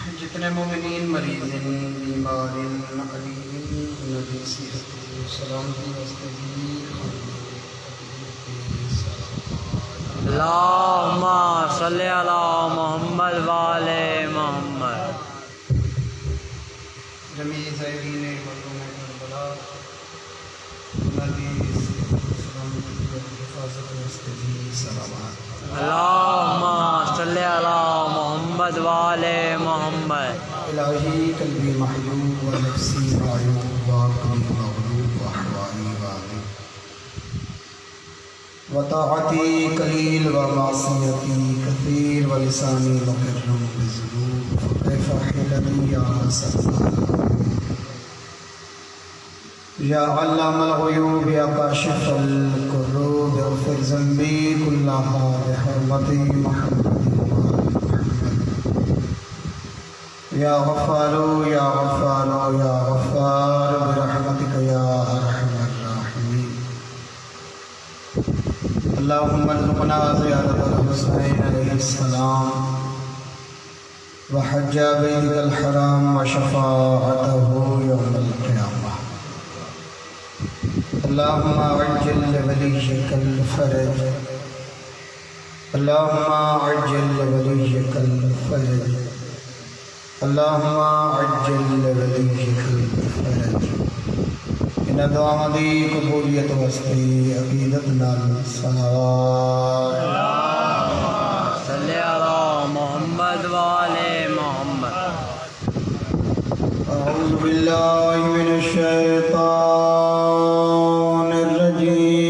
جتنے مومنین مریض بیمار علیل نبی صحت سلامتی مستدیر اللہم صلی علی محمد وآل محمد. جمیع زائرین مقام کربلا نبی صحت سلامتی و حفاظت مستدیر سلامات. اللہم صلی علی محمد وآل محمد. الہی قلبی محلوب و نفسی معیوب و عقلی مغلوب و احوالی غالب و طاعتی قلیل و معصیتی کثیر و لسانی مکرم بذنوب فکیف حلمی یا سلام یا علام الغیوب یا کاشف الکروب اغفر ذنبی کلہا بحرمت محمد یا غفار یا غفار یا غفار برحمتک یا ارحم الراحمین. اللہم ارزقنا زیارت الحسین علیہ السلام وحج بیتک الحرام وشفاعته یوم القیامہ. اللہم عجل لولیک الفرج اللہم عجل لولیک الفرج اللہم عجل لولیک الفرج. ان دعا دی قبولیت واسطے عقیدت نال صلوات. صلی علی محمد وآل محمد. اعوذ باللہ من الشیطان الرجیم.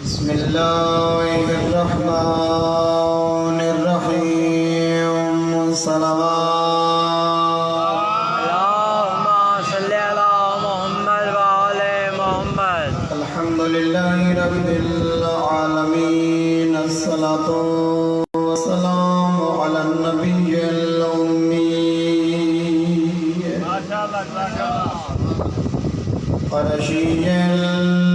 بسم اللہ الرحمن الرحیم. صلوات. اللہم صلی علی محمد وآل محمد. الحمدللہ رب العالمین. الصلاة والسلام علی النبی الأمی قرشی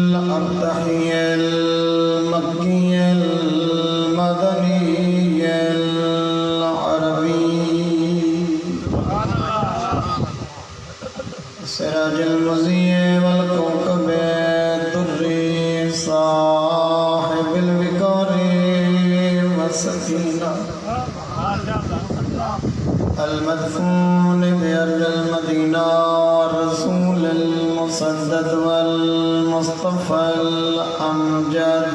الابتحی المکی المدنی العربی سراج المضیء والکوكب الدری صاحب الوقار والسکینہ المدفون بأرض المدینہ الرسول المسدد والمصطفى الأمجد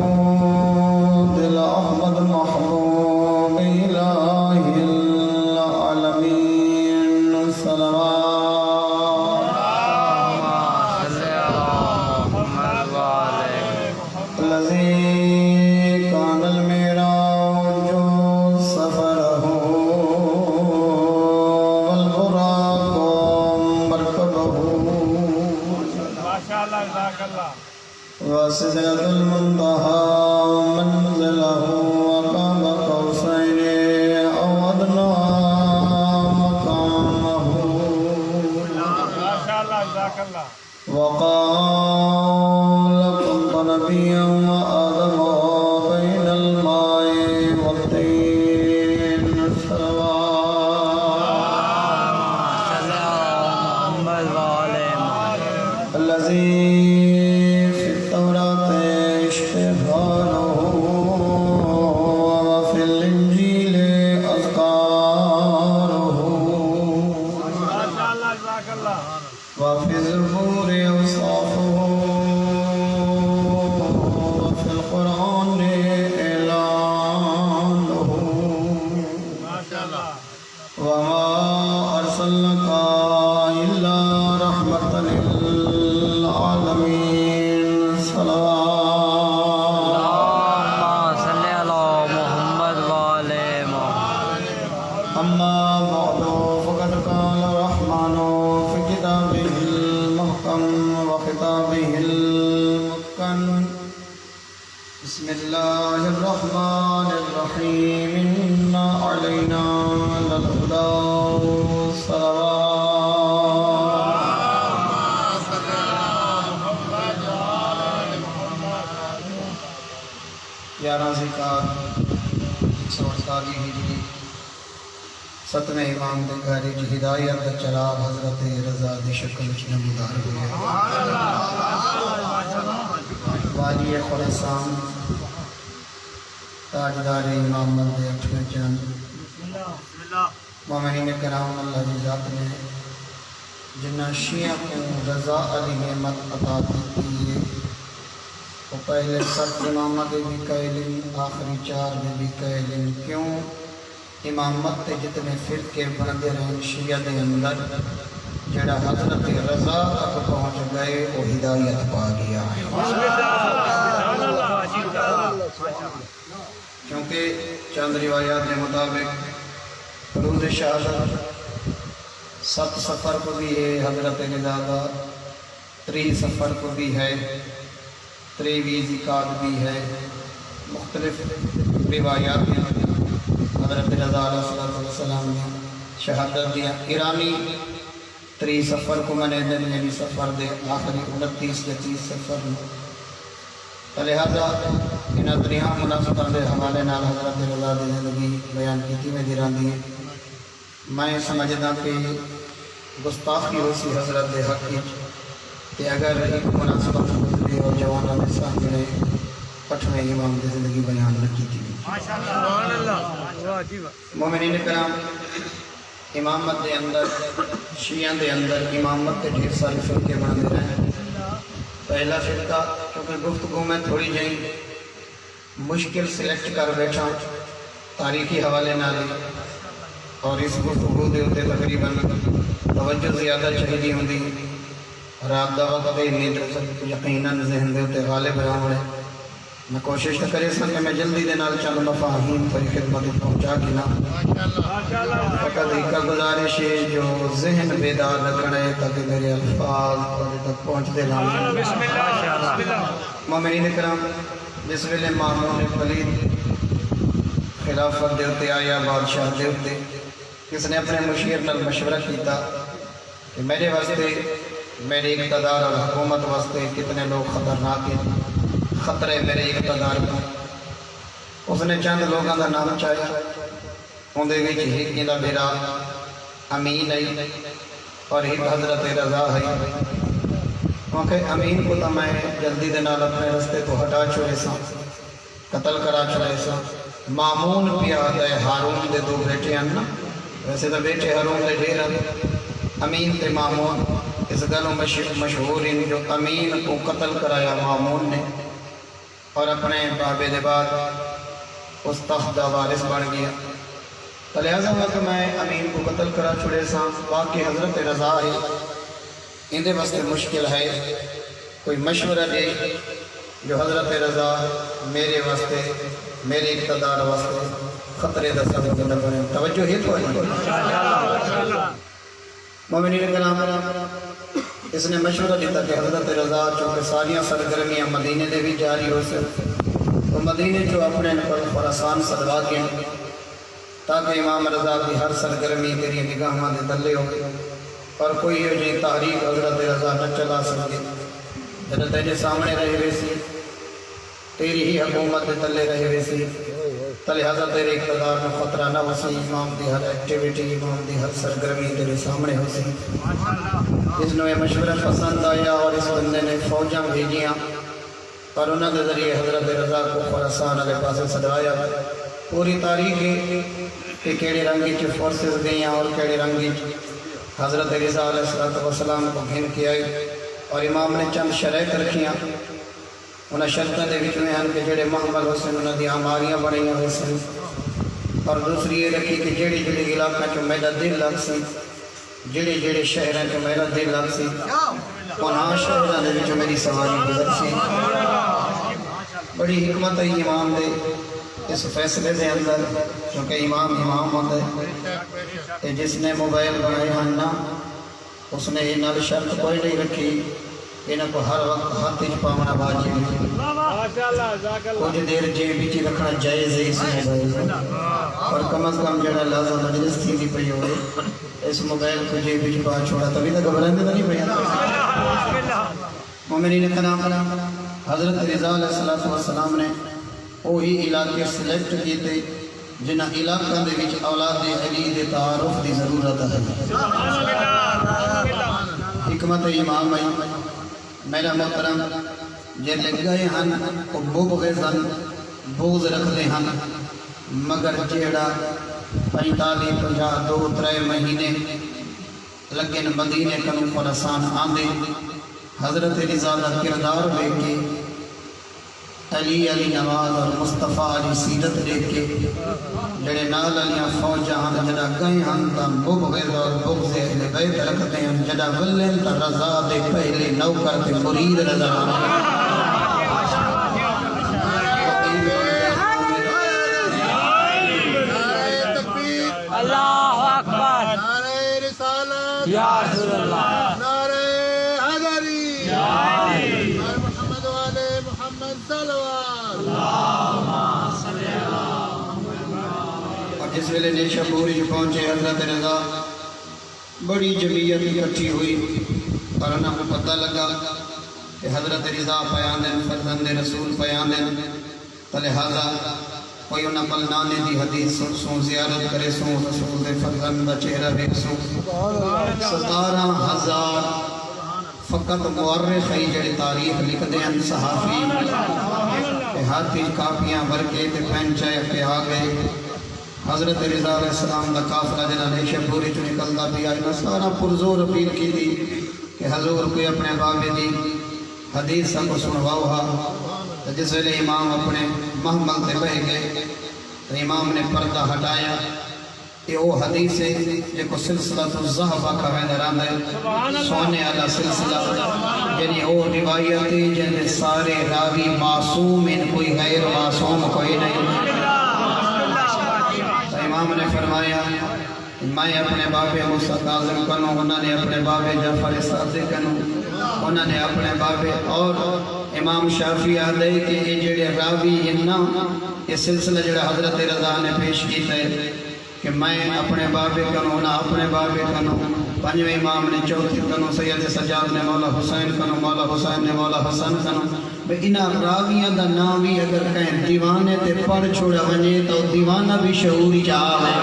والمحمود الأحمد محبوب إله العالمين. صلوات. صلی علی محمد وآل محمد. الذي كان المعراج سفره والبراق مركبه وسدرة المنتهى منزله وقاب قوسين أو أدنى مقامه وقال كنت نبيا وآدم بين الماء والطين. صلوات. صلی علی محمد وآل محمد. الذي في التوراة اشتهاره وفي الإنجيل أذكاره وفي الزبور أوصافه وفي القرآن إعلانه وما أرسلناك إلا رحمة للعالمين. صلوات. اللہم صلی علی محمد وآل محمد. أما بعد فقد قال الرحمن في كتابه المحكم وخطابه المتقن. بسم الله الرحمن الرحيم. إنا علينا للهدى. صلوات. 11 ذکار 148 ہجری 7ویں امام دے گھر وچ ہدایت دا چراغ حضرت رضا دی شکل وچ نمودار ہویا والی خراسان تاجدار امامت دے 8ویں چند مومنین کرام اللہ کی ذات نے جنہ شیعہ کو رضا علی نعمت عطا کی ہے وہ پہلے 7 امامت بھی قائلین آخری 4 میں بھی قائلین کیوں امامت تے جتنے فرقے بندے رہے شیعہ دے اندر جڑا حضرت رضا تک پہنچ گئے وہ ہدایت پا گیا ہے کیونکہ چند روایات کے مطابق روز شہادت 7 سفر کو بھی ہے حضرت رضا کا 3 سفر کو بھی ہے 23 ذکات بھی ہے مختلف روایات میں حضرت رضا علیہ السلام نے شہادت دیا ایرانی 3 سفر کو منے دن یعنی سفر دے آخری 29 یا 30 سفر میں لہذا ان دریاں مناسبتوں کے حوالے نال حضرت رضا دی زندگی بیان کی میں جران دی میں سمجھدا کہ گستاخی ہو سی حضرت دے حق کہ اگر ایک مناسبت گزرے اور جوانوں کے سامنے 8ویں امام دی زندگی بیان نہ کی تھی مومنین کرام امامت دے اندر شیعہ دے اندر امامت کے ڈھیر سارے فرقے بنتے رہے پہلا فرقہ کیونکہ گفتگو میں تھوڑی جہی مشکل سلیکٹ کر بیٹھا تاریخی حوالے نہ لے اور اس گفتگو دے ہوتے تقریباً توجہ زیادہ چاہیے ہوتی رات دا وقت نیند یقیناً ذہن دے ہوتے غالب رہا ہوئے میں کوشش کرے سا کہ میں جلدی دے نال چند مفاہیم تھوڑی خدمت پہنچا گنا فقط ایک گزارش ہے جو ذہن بیدار رکھنا ہے تاکہ میرے الفاظ تک پہنچتے نہ مومنین کرام جس ویلے مامون پلید خلافت دے ہوتے آیا بادشاہ دے ہوتے کس نے اپنے مشیر نال مشورہ کیتا کہ میرے واسطے میرے اقتدار اور حکومت واسطے کتنے لوگ خطرناک ہیں خطرے میرے اقتدار کو اس نے چند لوگوں کا نام چاہیا اندھے وچ ایک دا میرا امین ہے اور ایک حضرت رضا ہے کیونکہ امین کو تو میں جلدی دے نال اپنے رستے کو ہٹا چھوڑے سا قتل کرا چھوڑے سا مامون پیاد ہے ہارون دے 2 بیٹے ہیں نا ویسے تو بیٹے ہارون دے ڈھیر ہیں امین تے مامون اس گلوں مشہور ہیں جو امین کو قتل کرایا مامون نے اور اپنے بابے دے بعد اس تخت دا وارث بن گیا لہذا کہ میں امین کو قتل کرا چھوڑے سا باقی حضرت رضا ہے اندے واسطے مشکل ہے کوئی مشورہ دے جو حضرت رضا میرے واسطے میرے اقتدار واسطے خطرے دا سبب نہ بنے توجہ ہے تو مومنین کرام اس نے مشورہ دیتا کہ حضرت رضا چونکہ ساریاں سرگرمیاں مدینے دے بھی جاری ہو سکے تو مدینے جو اپنے نقل خراسان سدوا کے تاکہ امام رضا کی ہر سرگرمی تیری نگاہاں دے تلے ہو اور کوئی ہو جی تحریک حضرت رضا نہ چلا سکے جب تیرے سامنے رہے ویسی تیری ہی حکومت دے تلے رہے ویسی لہذا تیرے اقتدار میں خطرہ نہ ہو سی امام دی ہر ایکٹیویٹی امام دی ہر سرگرمی تیرے سامنے ہو سی اس نے مشورہ پسند آیا اور اس بندے نے فوجاں بھیجیاں اور انہوں نے ذریعے حضرت رضا کو خراسان والے پاسے سدوایا پوری تاریخ کہ کیڑے رنگی چ فورسز گئیاں اور کیڑے رنگی حضرت رضا علیہ السلام کو گھن کے آئی اور امام نے چند شرائط رکھیاں انہیں شرطوں کے بچ میں ہیں کہ جڑے محمل حسن انہوں نے آماریاں بڑھیاں ہوئے سن اور دوسری یہ رکھی کہ جڑی جڑی علاقہ جو میرا دل لگ سی جڑے جڑے شہر ہیں جو میرا دل لگ سی انہاں شہروں نے جو میری سواری گزر سی بڑی حکمت ہے امام دے اس فیصلے دے اندر کیونکہ امام ہوتا ہے کہ جس نے موبائل بنائے ہیں نا اس نے یہ نال شرط کوئی نہیں رکھی انہوں کو ہر وقت ہاتھ ہی پاونا واجب ہے کچھ دیر جیب ہی رکھنا جائز ہے اس موبائل کو اور کم از کم جڑا لازم مجلس تھی نہیں پئی ہوئے اس موبائل کو جیب ہی پا چھوڑا تبھی تو گھبرانے تو نہیں پیا مومنین کرام حضرت رضا علیہ السلام نے وہی علاقے سلیکٹ کیتے جنہ علاقوں دے وچ اولاد علی دے تعارف دی ضرورت ہے۔ حکمت امام ہے میرا محترم جے لگ گئے ہن وہ بغضاً بغض رکھتے ہن، مگر جیڑا 45-50 مہینے لگن مدینے کنو خراسان آندے حضرت رضا دا کردار دیکھ کے علی نواز اور مصطفیٰ علی سیرت دیکھ کے جڑے نال علیاں فوجاں ہن جڑا گئے ہن تا بغض اور بغض اہل بیت رکھتے ہیں، جڑا ولن تا رضا دے پہلے نوکر تے مرید رضا اللہ اکبر، نعرہ رسالت، یا رسول اللہ، نعرہ حیدری، نعرہ محمد والے محمد صلوات۔ اور جس ویلے نیشہ پوری پہنچے حضرت رضا بڑی جمعیت اکٹھی ہوئی اور انہوں کو پتہ لگا کہ حضرت رضا پیاندن فرزند رسول پیاندن، لہذا کوئی انہاں پل نانے دی حدیث سن زیارت کرے سن رسول دے فرزند دا چہرہ دیکھ سن 17,000 فقط مورخ ہی جڑے تاریخ لکھ دے ہیں صحافی کہ ہاتھی کاپیاں بھر کے تے پین چاہے پہ آ گئے۔ حضرت رضا علیہ السلام دا قافلہ جنہاں نیشہ پوری چو نکلتا بھی آئی سارا پرزور اپیل کی دی کہ حضور کوئی اپنے بابے دی حدیث سب کو سنواؤ ہا۔ جس ویلے امام اپنے محمل تے بہ گئے تو امام نے پردہ ہٹایا کہ وہ حدیث ہے جے کو سلسلہ تو زہبہ کا ویندران ہے، سونے علا سلسلہ، یعنی وہ روایتی جن سارے راوی معصوم ان کوئی غیر معصوم کوئی نہیں۔ تو امام نے فرمایا میں اپنے بابے موسیٰ کاظم کنوں، انہوں نے اپنے بابے جعفر صادق کنوں، انہوں نے اپنے بابے، اور امام شافعی آدھے کہ یہ جڑے راوی انہاں یہ سلسلہ جڑا حضرت رضا نے پیش کیتا ہے کہ میں اپنے بابے کنوں نہ اپنے بابے کنوں، پنجویں امام نے چوتھی کنوں، سید سجاد نے مولا حسین کنوں، مولا حسین نے مولا حسن کنوں۔ انہاں راویاں دا نام بھی اگر کہیں دیوانے تے پڑھ چھوڑا ونجے تو دیوانہ بھی شعوری چاہا ہے۔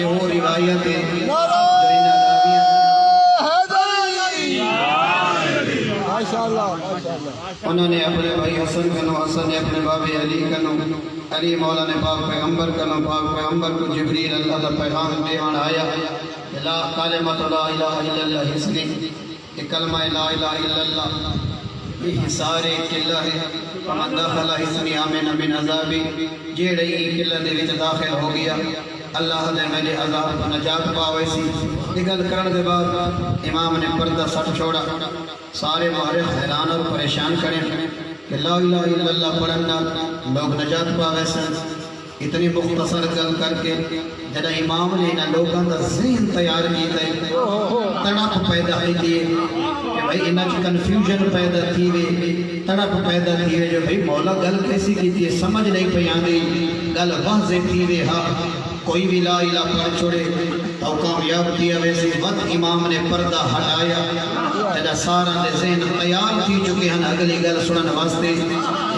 وہ روایت ہے انہوں نے اپنے بھائی حسن کنو، حسن نے اپنے باب علی کنو، علی مولا نے پاک پیغمبر کنو، پاک پیغمبر کو جبریل اللہ کا پیغام دیوان آیا لا کلمۃ لا الہ الا اللہ حسنی، کہ کلمہ لا الہ الا اللہ یہ سارے قلعہ ہے، فمن داخل حسنی آمین من عذابی، جیڑے ہی قلعہ دے وچ داخل ہو گیا اللہ نے میرے عذاب کو نجات پاوے سی۔ نگل کرن دے بعد امام نے پردہ سٹ چھوڑا، سارے مورخ حیران اور پریشان کریں کہ لا الہ الا اللہ پڑھنا لوگ نجات پاوے سن۔ اتنی مختصر گل کر کے جڑا امام نے انہاں لوگوں کا ذہن تیار کیتا ہے، تڑپ پیدا ہوئی ہے کہ بھائی انہاں کی کنفیوژن پیدا تھی ہے، تڑپ پیدا تھی ہے جو بھائی مولا گل کیسی کی ہے سمجھ نہیں پہ آندی، گل واضح تھی ہے ہاں کوئی بھی لا الہ پڑھ چھوڑے تو کامیاب دیا ویسے وقت امام نے پردہ ہٹایا جدا سارا دے ذہن تیار تھی چکے ہیں اگلی گل سنن واسطے۔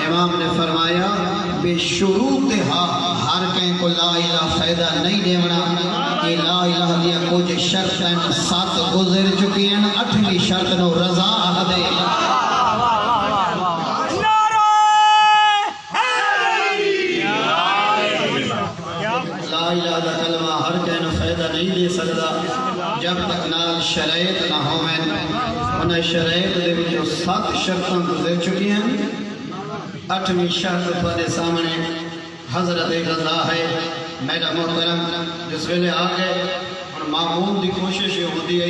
امام نے فرمایا بے شروط ہر کہیں کو لا الہ فائدہ نہیں دیونا، کہ لا الہ دیا کچھ شرط ہیں 7 گزر چکی ہیں، 8ویں شرط نو رضا دے۔ لا الہ دا کلمہ ہر کہنا فائدہ نہیں دے سکتا جب تک نال شرائط نہ ہوئیں۔ انہیں شرائط دے جو 7 شرطیں گزر چکی ہیں، 8ویں شرط پر سامنے حضرت رضا ہے۔ میرا محترم جس ویلے آگئے اور معمول دی کوشش یہ ہوتی ہے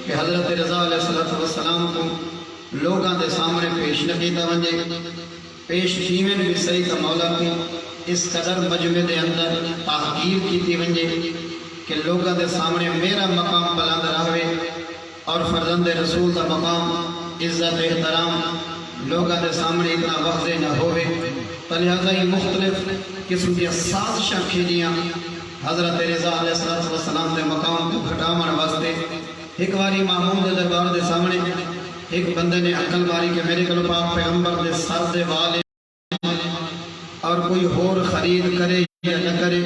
کہ حضرت رضا علیہ السلام کو لوگاں دے سامنے پیش نہ کیتا ونجے، پیش کیویں بھی صحیح کا مولا کی اس قدر مجمع دے اندر تحقیر کیتی ونجے کہ لوگاں دے سامنے میرا مقام بلند رہے اور فرزند رسول دا مقام عزت احترام لوگاں دے سامنے اتنا واضح نہ ہوئے، لہذا یہ مختلف قسم کی سازشاں کھیلیاں حضرت رضا علیہ السلام دے مقام کو گھٹاون واسطے۔ ایک باری مامون دے دربار دے سامنے ایک بندے نے عقل ماری کہ میرے کلو پاک پیغمبر دے سر دے والے اور کوئی ہور خرید کرے یا نہ کرے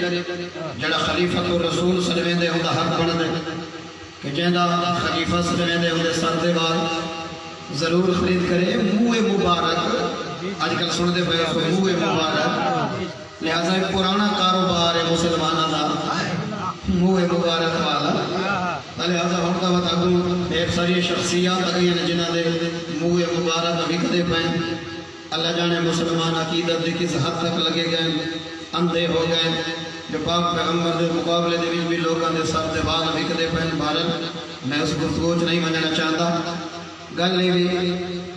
جڑا خلیفہ تو رسول سلویں دے ہوندہ حق بن دے کہ جہاں خلیفہ سلویں دے ہوندے سر دے وال ضرور خرید کرے منہ مبارک آج کل سن دے پہ منہ مبارک لہذا ایک پرانا کاروبار ہے مسلمانہ دا منہ مبارک والا لہذا ہوتا وقت اگو ایک ساری شخصیات اگیاں جنہ دے منہ مبارک ابھی کدے پہن اللہ جانے مسلمان عقیدت دے کس حد تک لگے گئے اندھے ہو گئے جو پاک پیغمبر دے مقابلے دے بھی لوگاں دے سر دے بعد ابھی کدے پہن بھارت میں اس گفتگو نہیں مننا چاہتا گل نہیں بھی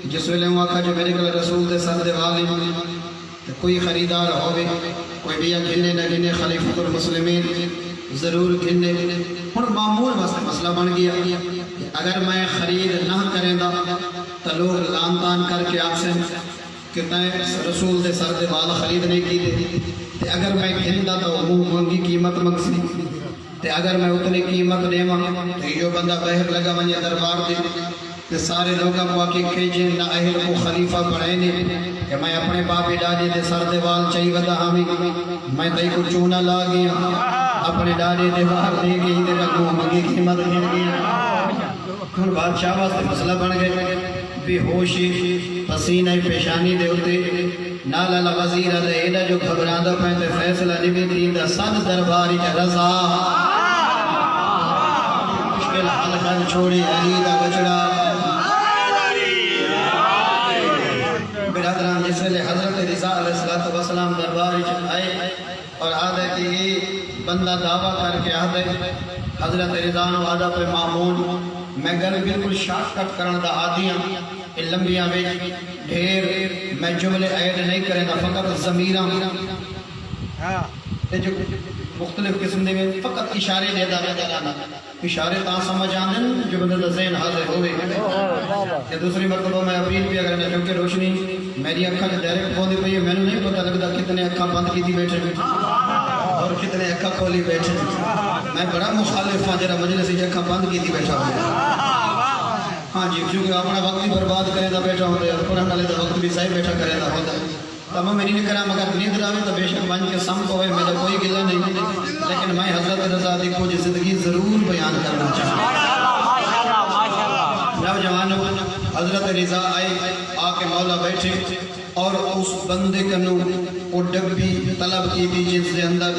جس ویلے ہوں آکھا جو میرے کل رسول دے سر دے والی کوئی خریدار ہوئے کوئی بھی گھنے نہ گھنے خلیفۃ المسلمین ضرور گھنے ہن معمول مسئلہ بن گیا اگر میں خرید نہ کریں دا تو لوگ لان تان کر کے آپ سے کہتا ہے رسول دے سر دے والا خرید نہیں کی دے اگر میں گھن دا تو مہنگی قیمت مقصدی تے اگر میں اتنی قیمت دے تو یہ بندہ بہر لگا منی دربار دے کہ سارے لوگوں کو آکے کھیجیں نہ اہل کو خلیفہ پڑھائنے کہ میں اپنے باپی ڈاڈے دے سر دے وال چاہی ودا ہمیں میں تائی کو چونہ لا گیا اپنے ڈاڈے دے باہر دے گئی دے لگو مگی قیمت گر گیا کھن بادشاہ واسطے مسئلہ بن گئے بے ہوشی پسینہ پیشانی دے ہوتے نالا لغزیر دے ایڈا جو گھبراندہ پہنتے فیصلہ نبی دین دا سن درباری کا رضا مشکل حل خل چھوڑی علی دا بچڑا برادران جس ویلے حضرت رضا علیہ السلام درباری آئے اور آدھے کہ یہ بندہ دعویٰ کر کے آدھے حضرت رضا نو آدھا پہ معمول میں گل بالکل شاک کٹ کرن دا آدھیاں لمبیاں میں ڈھیر میں جملے ایڈ نہیں کریں گا فقط ضمیراں جو مختلف قسم دے میں فقط اشارے دے دا جانا اشارے تاں سمجھ آندن جو بندہ دا ذہن حاضر ہوئے کہ دوسری مرتبہ میں اپیل بھی اگر چونکہ روشنی میری اکھا کے ڈائریکٹ پہنچ پئی ہے میں نے نہیں پتہ لگتا کتنے اکھا بند کی تھی بیٹھے اور کتنے اکھا کھولی بیٹھے میں بڑا مخالف ہاں جرا مجلس ہی اکھا بند کی تھی بیٹھا ہوں ہاں جی کیونکہ اپنا وقت بھی برباد کرے دا بیٹھا ہوتا ہے قرآن والے دا وقت بھی صحیح بیٹھا کرے دا ہوتا ہے تو میں نہیں کرا مگر نیند راوے تو بے شک بن کے سم کو ہے میرا کوئی گلہ نہیں لیکن میں حضرت رضا دی کو جی زندگی ضرور بیان کرنا چاہتا ہوں نوجوانوں حضرت رضا آئے آکے مولا بیٹھے اور اس بندے کنو وہ ڈبی طلب کی تھی جس دے اندر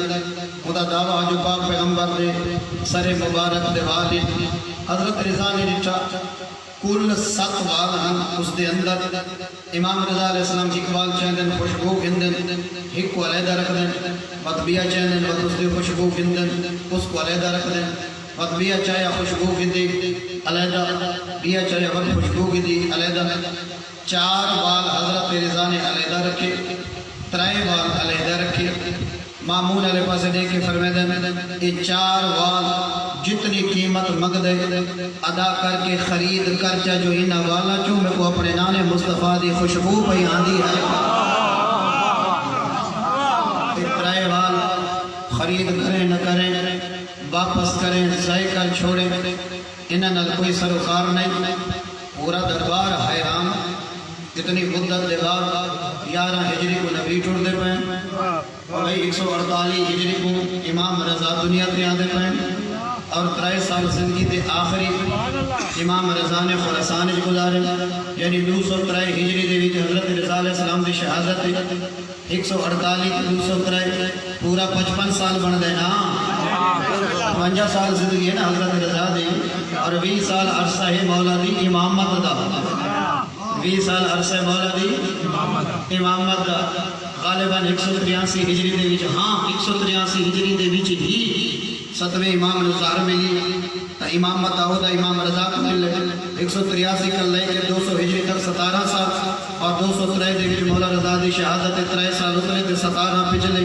خدا دعویٰ جو پاک پیغمبر دے سر مبارک دے والی حضرت رضا نے ڈٹھا کل 7 وال ہم اس دے اندر امام رضا علیہ السلام اقبال چاہدن خوشبو گھندن ایک کو علیدہ رکھ دن مطبیہ چاہدن وقت اس دے خوشبو گھندن اس کو علیدہ رکھ دن مطبیہ چاہیا خوشبو گھندی علیدہ بیا چاہیا وقت خوشبو گھندی علیدہ 4 وال حضرت رضا نے علیدہ رکھے 3 وال علیدہ رکھے معمول علیہ پاس دے کے فرمیدن یہ 4 وال جتنی قیمت مقدے ادا کر کے خرید کر چا جو ہی نوالا چوں میں کو اپنے نانے مصطفیٰ دی خوشبو پہ آندی ہے اترائے وال خرید کریں نہ کریں واپس کریں ضائع کر چھوڑیں انہاں نال کوئی سروکار نہیں پورا دربار حیران اتنی مدت دے بعد 11 ہجری کو نبی ٹوڑ دے پہیں اور 148 ہجری کو امام رضا دنیا تے آدھے پہیں اور 3 سال زندگی دے آخری امام رضا نے خراسان گزارے یعنی 203 ہجری دے وچ حضرت رضا علیہ السلام دی شہادت 148 203 پورا 55 سال بن دے نا 52 سال زندگی ہے نا حضرت رضا دی اور 20 سال عرصہ ہے مولا دی امامت دا 20 سال عرصہ مولا دی امامت دا غالباً 183 ہجری دے وچ ہاں 183 ہجری دے وچ ہی 7ویں امام رضا ملی امامت داؤد امام رضا کو مل لگے 183 کر لے کے 200 ہجری تک 17 سال اور 203 دے وچ مولا رضا دی شہادت 3 سال اترے تے 17 پچھلے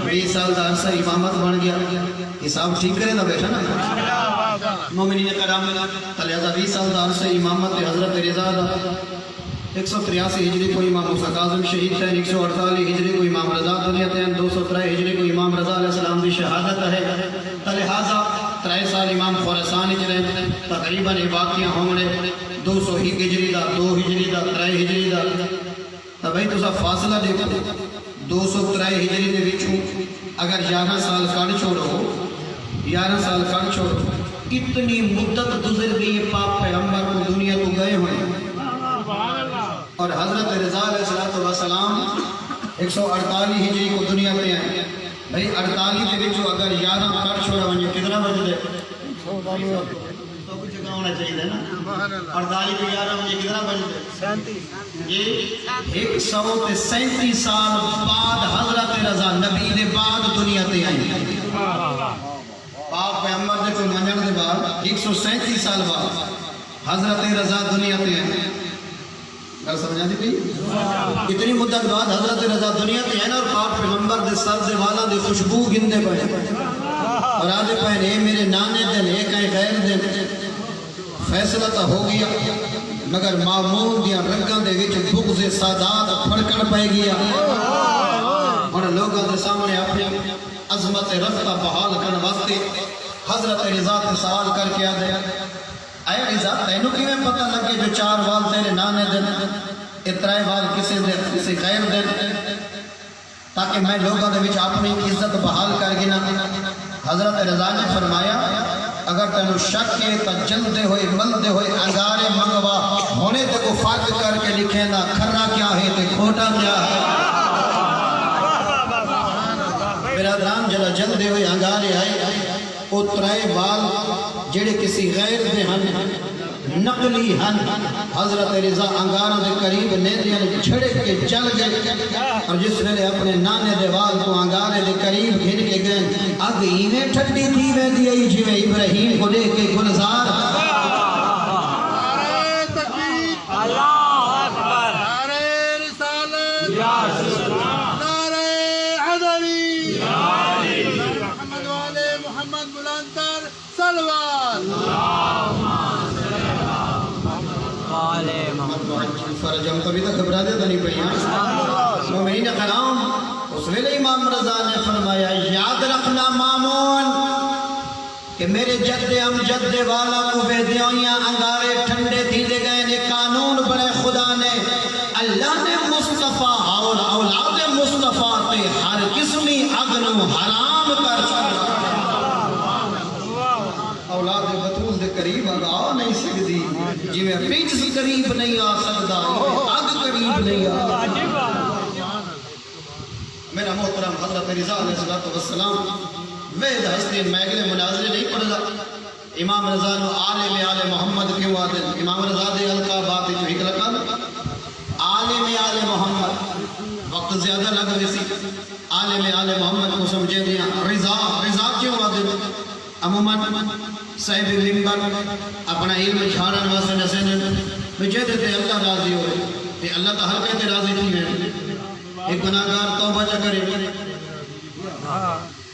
20 سال دا عرصہ امامت بن گیا حساب ٹھیک کرے نا بیٹھا نا مومنین کرام لہذا 20 سال دا عرصہ امامت حضرت رضا دا 183 ہجری کو امام موسیٰ کاظم شہید تھے 148 ہجری کو امام رضا دنیا تھے 203 ہجری کو امام رضا علیہ السلام دی شہادت ہے لہذا 3 سال امام خراسان اچ رہے تقریباً واقعہ ہونے 201 ہجری دا 2 ہجری دا 3 ہجری دا تو بھائی تو فاصلہ دیکھو 203 ہجری دے وچوں اگر 11 سال کڑ چھوڑو 11 سال کڑ چھوڑو اتنی مدت گزر گئی پاک پیغمبر کو دنیا کو گئے ہوئے اور حضرت رضا علیہ السلام 148 ہجری کو دنیا میں آئے بھائی 48 دے وچوں اگر 11 کڑ چھوڑا ونجے کتنا بچ دے تو کچھ جگہ ہونا چاہیے نا 48 کے 11 مجھے کتنا بچ دے یہ 137 سال بعد حضرت رضا نبی دے بعد دنیا تے آئی پاک پیغمبر دے کوئی منجن دے بعد 137 سال بعد حضرت رضا دنیا تے آئی گل سمجھا دی پئی اتنی مدت بعد حضرت رضا دنیا تے آئے نا اور پاک پیغمبر دے سر دے والا دے خوشبو گندے پڑے اور آدھے پہنے اے میرے نانے دن اے کہیں غیر دن فیصلہ تو ہو گیا مگر معمول دیا رنگاں دے وچ بغض سادات پھڑکن پہ گیا اور لوگوں دے سامنے اپنی عظمت رفتہ بحال کرنے واسطے حضرت رضا تے سوال کر کے آدھے اے رضا تینوں کی میں پتہ لگے جو 4 وال تیرے نانے دن اترائے وال کسی غیر دن تاکہ میں لوگوں دے وچ اپنی عزت بحال کر گنا حضرت رضا نے فرمایا اگر تینوں شک ہے تو جلدے ہوئے ملدے ہوئے انگارے منگوا ہونے تے کو فرق کر کے لکھیں نا کھرا کیا ہے تے کھوٹا کیا ہے برادران جلا جلدے ہوئے انگارے آئے اترائے وال جڑے کسی غیر دے ہن نقلی ہن حضرت رضا انگاروں دے قریب نیندیاں چھڑے کے چل گئے اور جس ویلے اپنے نانے دے وال کو انگارے دے قریب گھن کے گئے اگ ایویں ٹھڈی تھی وے دی جویں ابراہیم کو دیکھ کے گلزار نعرہ تکبیر اللہ اکبر نعرہ رسالت یا رسول اللہ نعرہ حیدری محمد والے محمد بلندر صلوات والے محمد فرجم کبھی تو گھبرا دے تو نہیں پڑی مومنین کرام اس ویلے امام رضا نے فرمایا یاد رکھنا مامون کہ میرے جد امجد والا کو بے دیویاں انگارے ٹھنڈے تھی دے گئے نے قانون بڑے خدا نے اللہ نے مصطفیٰ اور اولاد مصطفیٰ تے ہر قسمی اگنو حرام کر چھوڑا اولاد بطول دے قریب اگ آ نہیں سکتی جی میں پیچ قریب نہیں آ سکتا اگ قریب نہیں آ میرا محترم حضرت رضا علیہ السلام وید ہستے میگلے مناظرے نہیں پڑھا امام رضا نو عالم آل محمد کیوں آتے امام رضا دے القابات جو ایک لکھا عالم آل محمد وقت زیادہ لگ ویسی عالم آل محمد کو سمجھے دیا رضا کیوں آتے عموماً صاحب ممبر اپنا علم چھاڑن واسطے نسے بجے دیتے اللہ راضی ہوئے کہ اللہ تا ہر کہتے راضی نہیں ہے ایک گناہگار توبہ چا کرے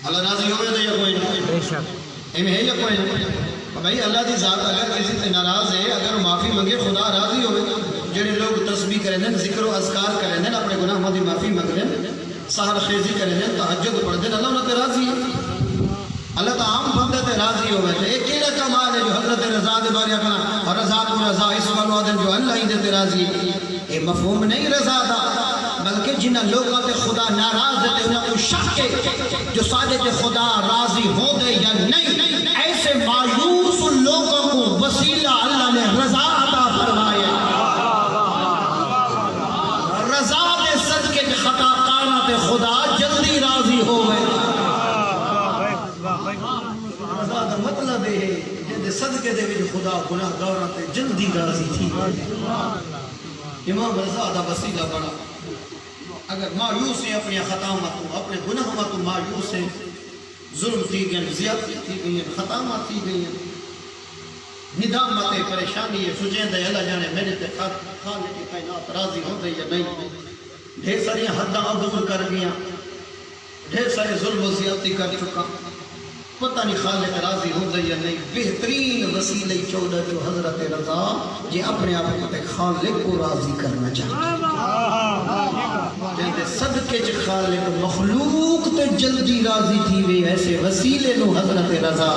اللہ راضی ہوئے تو یا کوئی نہیں بے شک ہے یا کوئی نہیں بھائی اللہ دی ذات اگر کسی سے ناراض ہے اگر معافی منگے خدا راضی ہوئے جڑے لوگ تسبیح کریں دیں ذکر و اذکار کریں دیں اپنے گناہ دی معافی منگ دیں سحر خیزی کریں دیں تہجد پڑھ دیں اللہ انہوں تے راضی ہے اللہ تا عام بندے تے راضی ہوئے تھے ایک کیلے کمال ہے جو حضرت رضا دے بارے اپنا اور رضا کو رضا اس والو آدم جو اللہ ہی دے تے راضی یہ مفہوم نہیں رضا دا بلکہ جنہ لوگوں تے خدا ناراض دیتے انہیں کو شک ہے جو سادے تے خدا راضی ہو دے یا نہیں ایسے مایوس لوگوں کو وسیلہ اللہ نے رضا عطا فرمایا رضا دے صدقے کے خطا کارا تے خدا جلدی راضی ہوئے رضا دا مطلب ہے جن دے صدقے دے بھی خدا گناہ گارا تے جلدی راضی تھی امام رضا دا وسیلہ بڑا اگر مایوس ہیں اپنی خطامتوں اپنے گناہوں مایوس ہیں ظلم تھی گئیں زیادتی تھی گئیں خطامات تھی گئیں ندامت پریشانی ہے سجین دے اللہ جانے میرے تے خالق کی کائنات راضی ہو گئی یا نہیں ڈھیر ساری حداں عبور کر گیا ڈھیر سارے ظلم و زیادتی کر چکا پتہ نہیں خالق راضی ہو گئی یا نہیں بہترین وسیلہ چودہ جو حضرت رضا یہ اپنے آپ کو خالق کو راضی کرنا چاہتے جنتے صدقے چ خالق مخلوق تے جلدی راضی تھی وے ایسے وسیلے نو حضرت رضا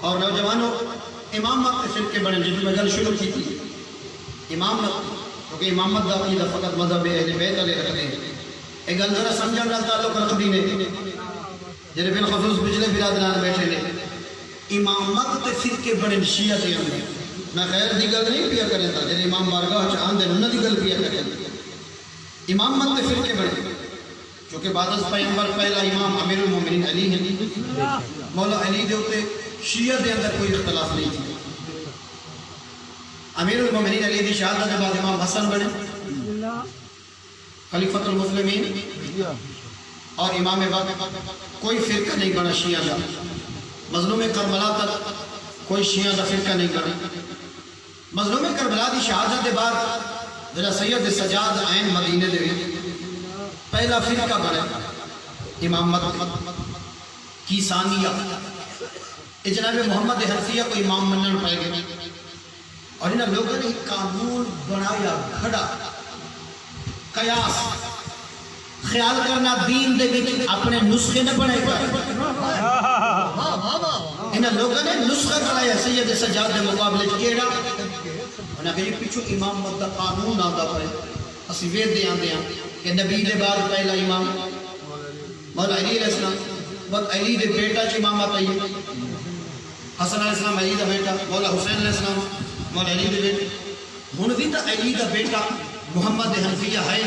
اور نوجوانوں امامت کے فرقے بنے جن میں گل شروع کی تھی امامت کیونکہ امامت دا عقیدہ فقط مذہب اہل بیت علیہ رکھتے ہیں ایک گل ذرا سمجھن نال تعلق رکھدی نے جڑے بالخصوص پچھلے برادران بیٹھے نے امامت تے فرقے بنے شیعہ دے اندر میں خیر دی گل نہیں پیا کریں تا جڑے امام بارگاہ چ آندے انہاں دی گل پیا کریں امامت تے فرقے بنے کیونکہ بعد از پیغمبر پہلا امام امیر المومنین علی ہیں مولا علی دے اوتے شیعہ دے اندر کوئی اختلاف نہیں تھی امیر المومنین علی دی شہادت کے بعد امام حسن بنے خلیفۃ المسلمین اور امام وقت کوئی فرقہ نہیں بنا شیعہ دا مظلوم کربلا تک کوئی شیعہ دا فرقہ نہیں بنا مظلوم کربلا دی شہادت کے بعد جڑا سید سجاد عین مدینے دے پہلا فرقہ بنا امامت کی ثانیہ جناب محمد حنفیہ کو امام منن پائے گئے اور انہاں لوگوں نے قانون بنایا گھڑا قیاس خیال کرنا دین دے وچ اپنے نسخے نہ بنائے گا انہاں لوگوں نے نسخہ بنایا سید سجاد کے مقابلے کیڑا انہاں کہ پیچھے امامت دا قانون آندا پے اسی وید دے آندے ہیں کہ نبی دے بعد پہلا امام مولا علی علیہ السلام بعد علی دے بیٹا چ امامت آئی حسن علیہ السلام علی دا بیٹا مولا حسین علیہ السلام مولا علی دے بیٹا ہن بھی تا علی دا بیٹا محمد حنفیہ ہے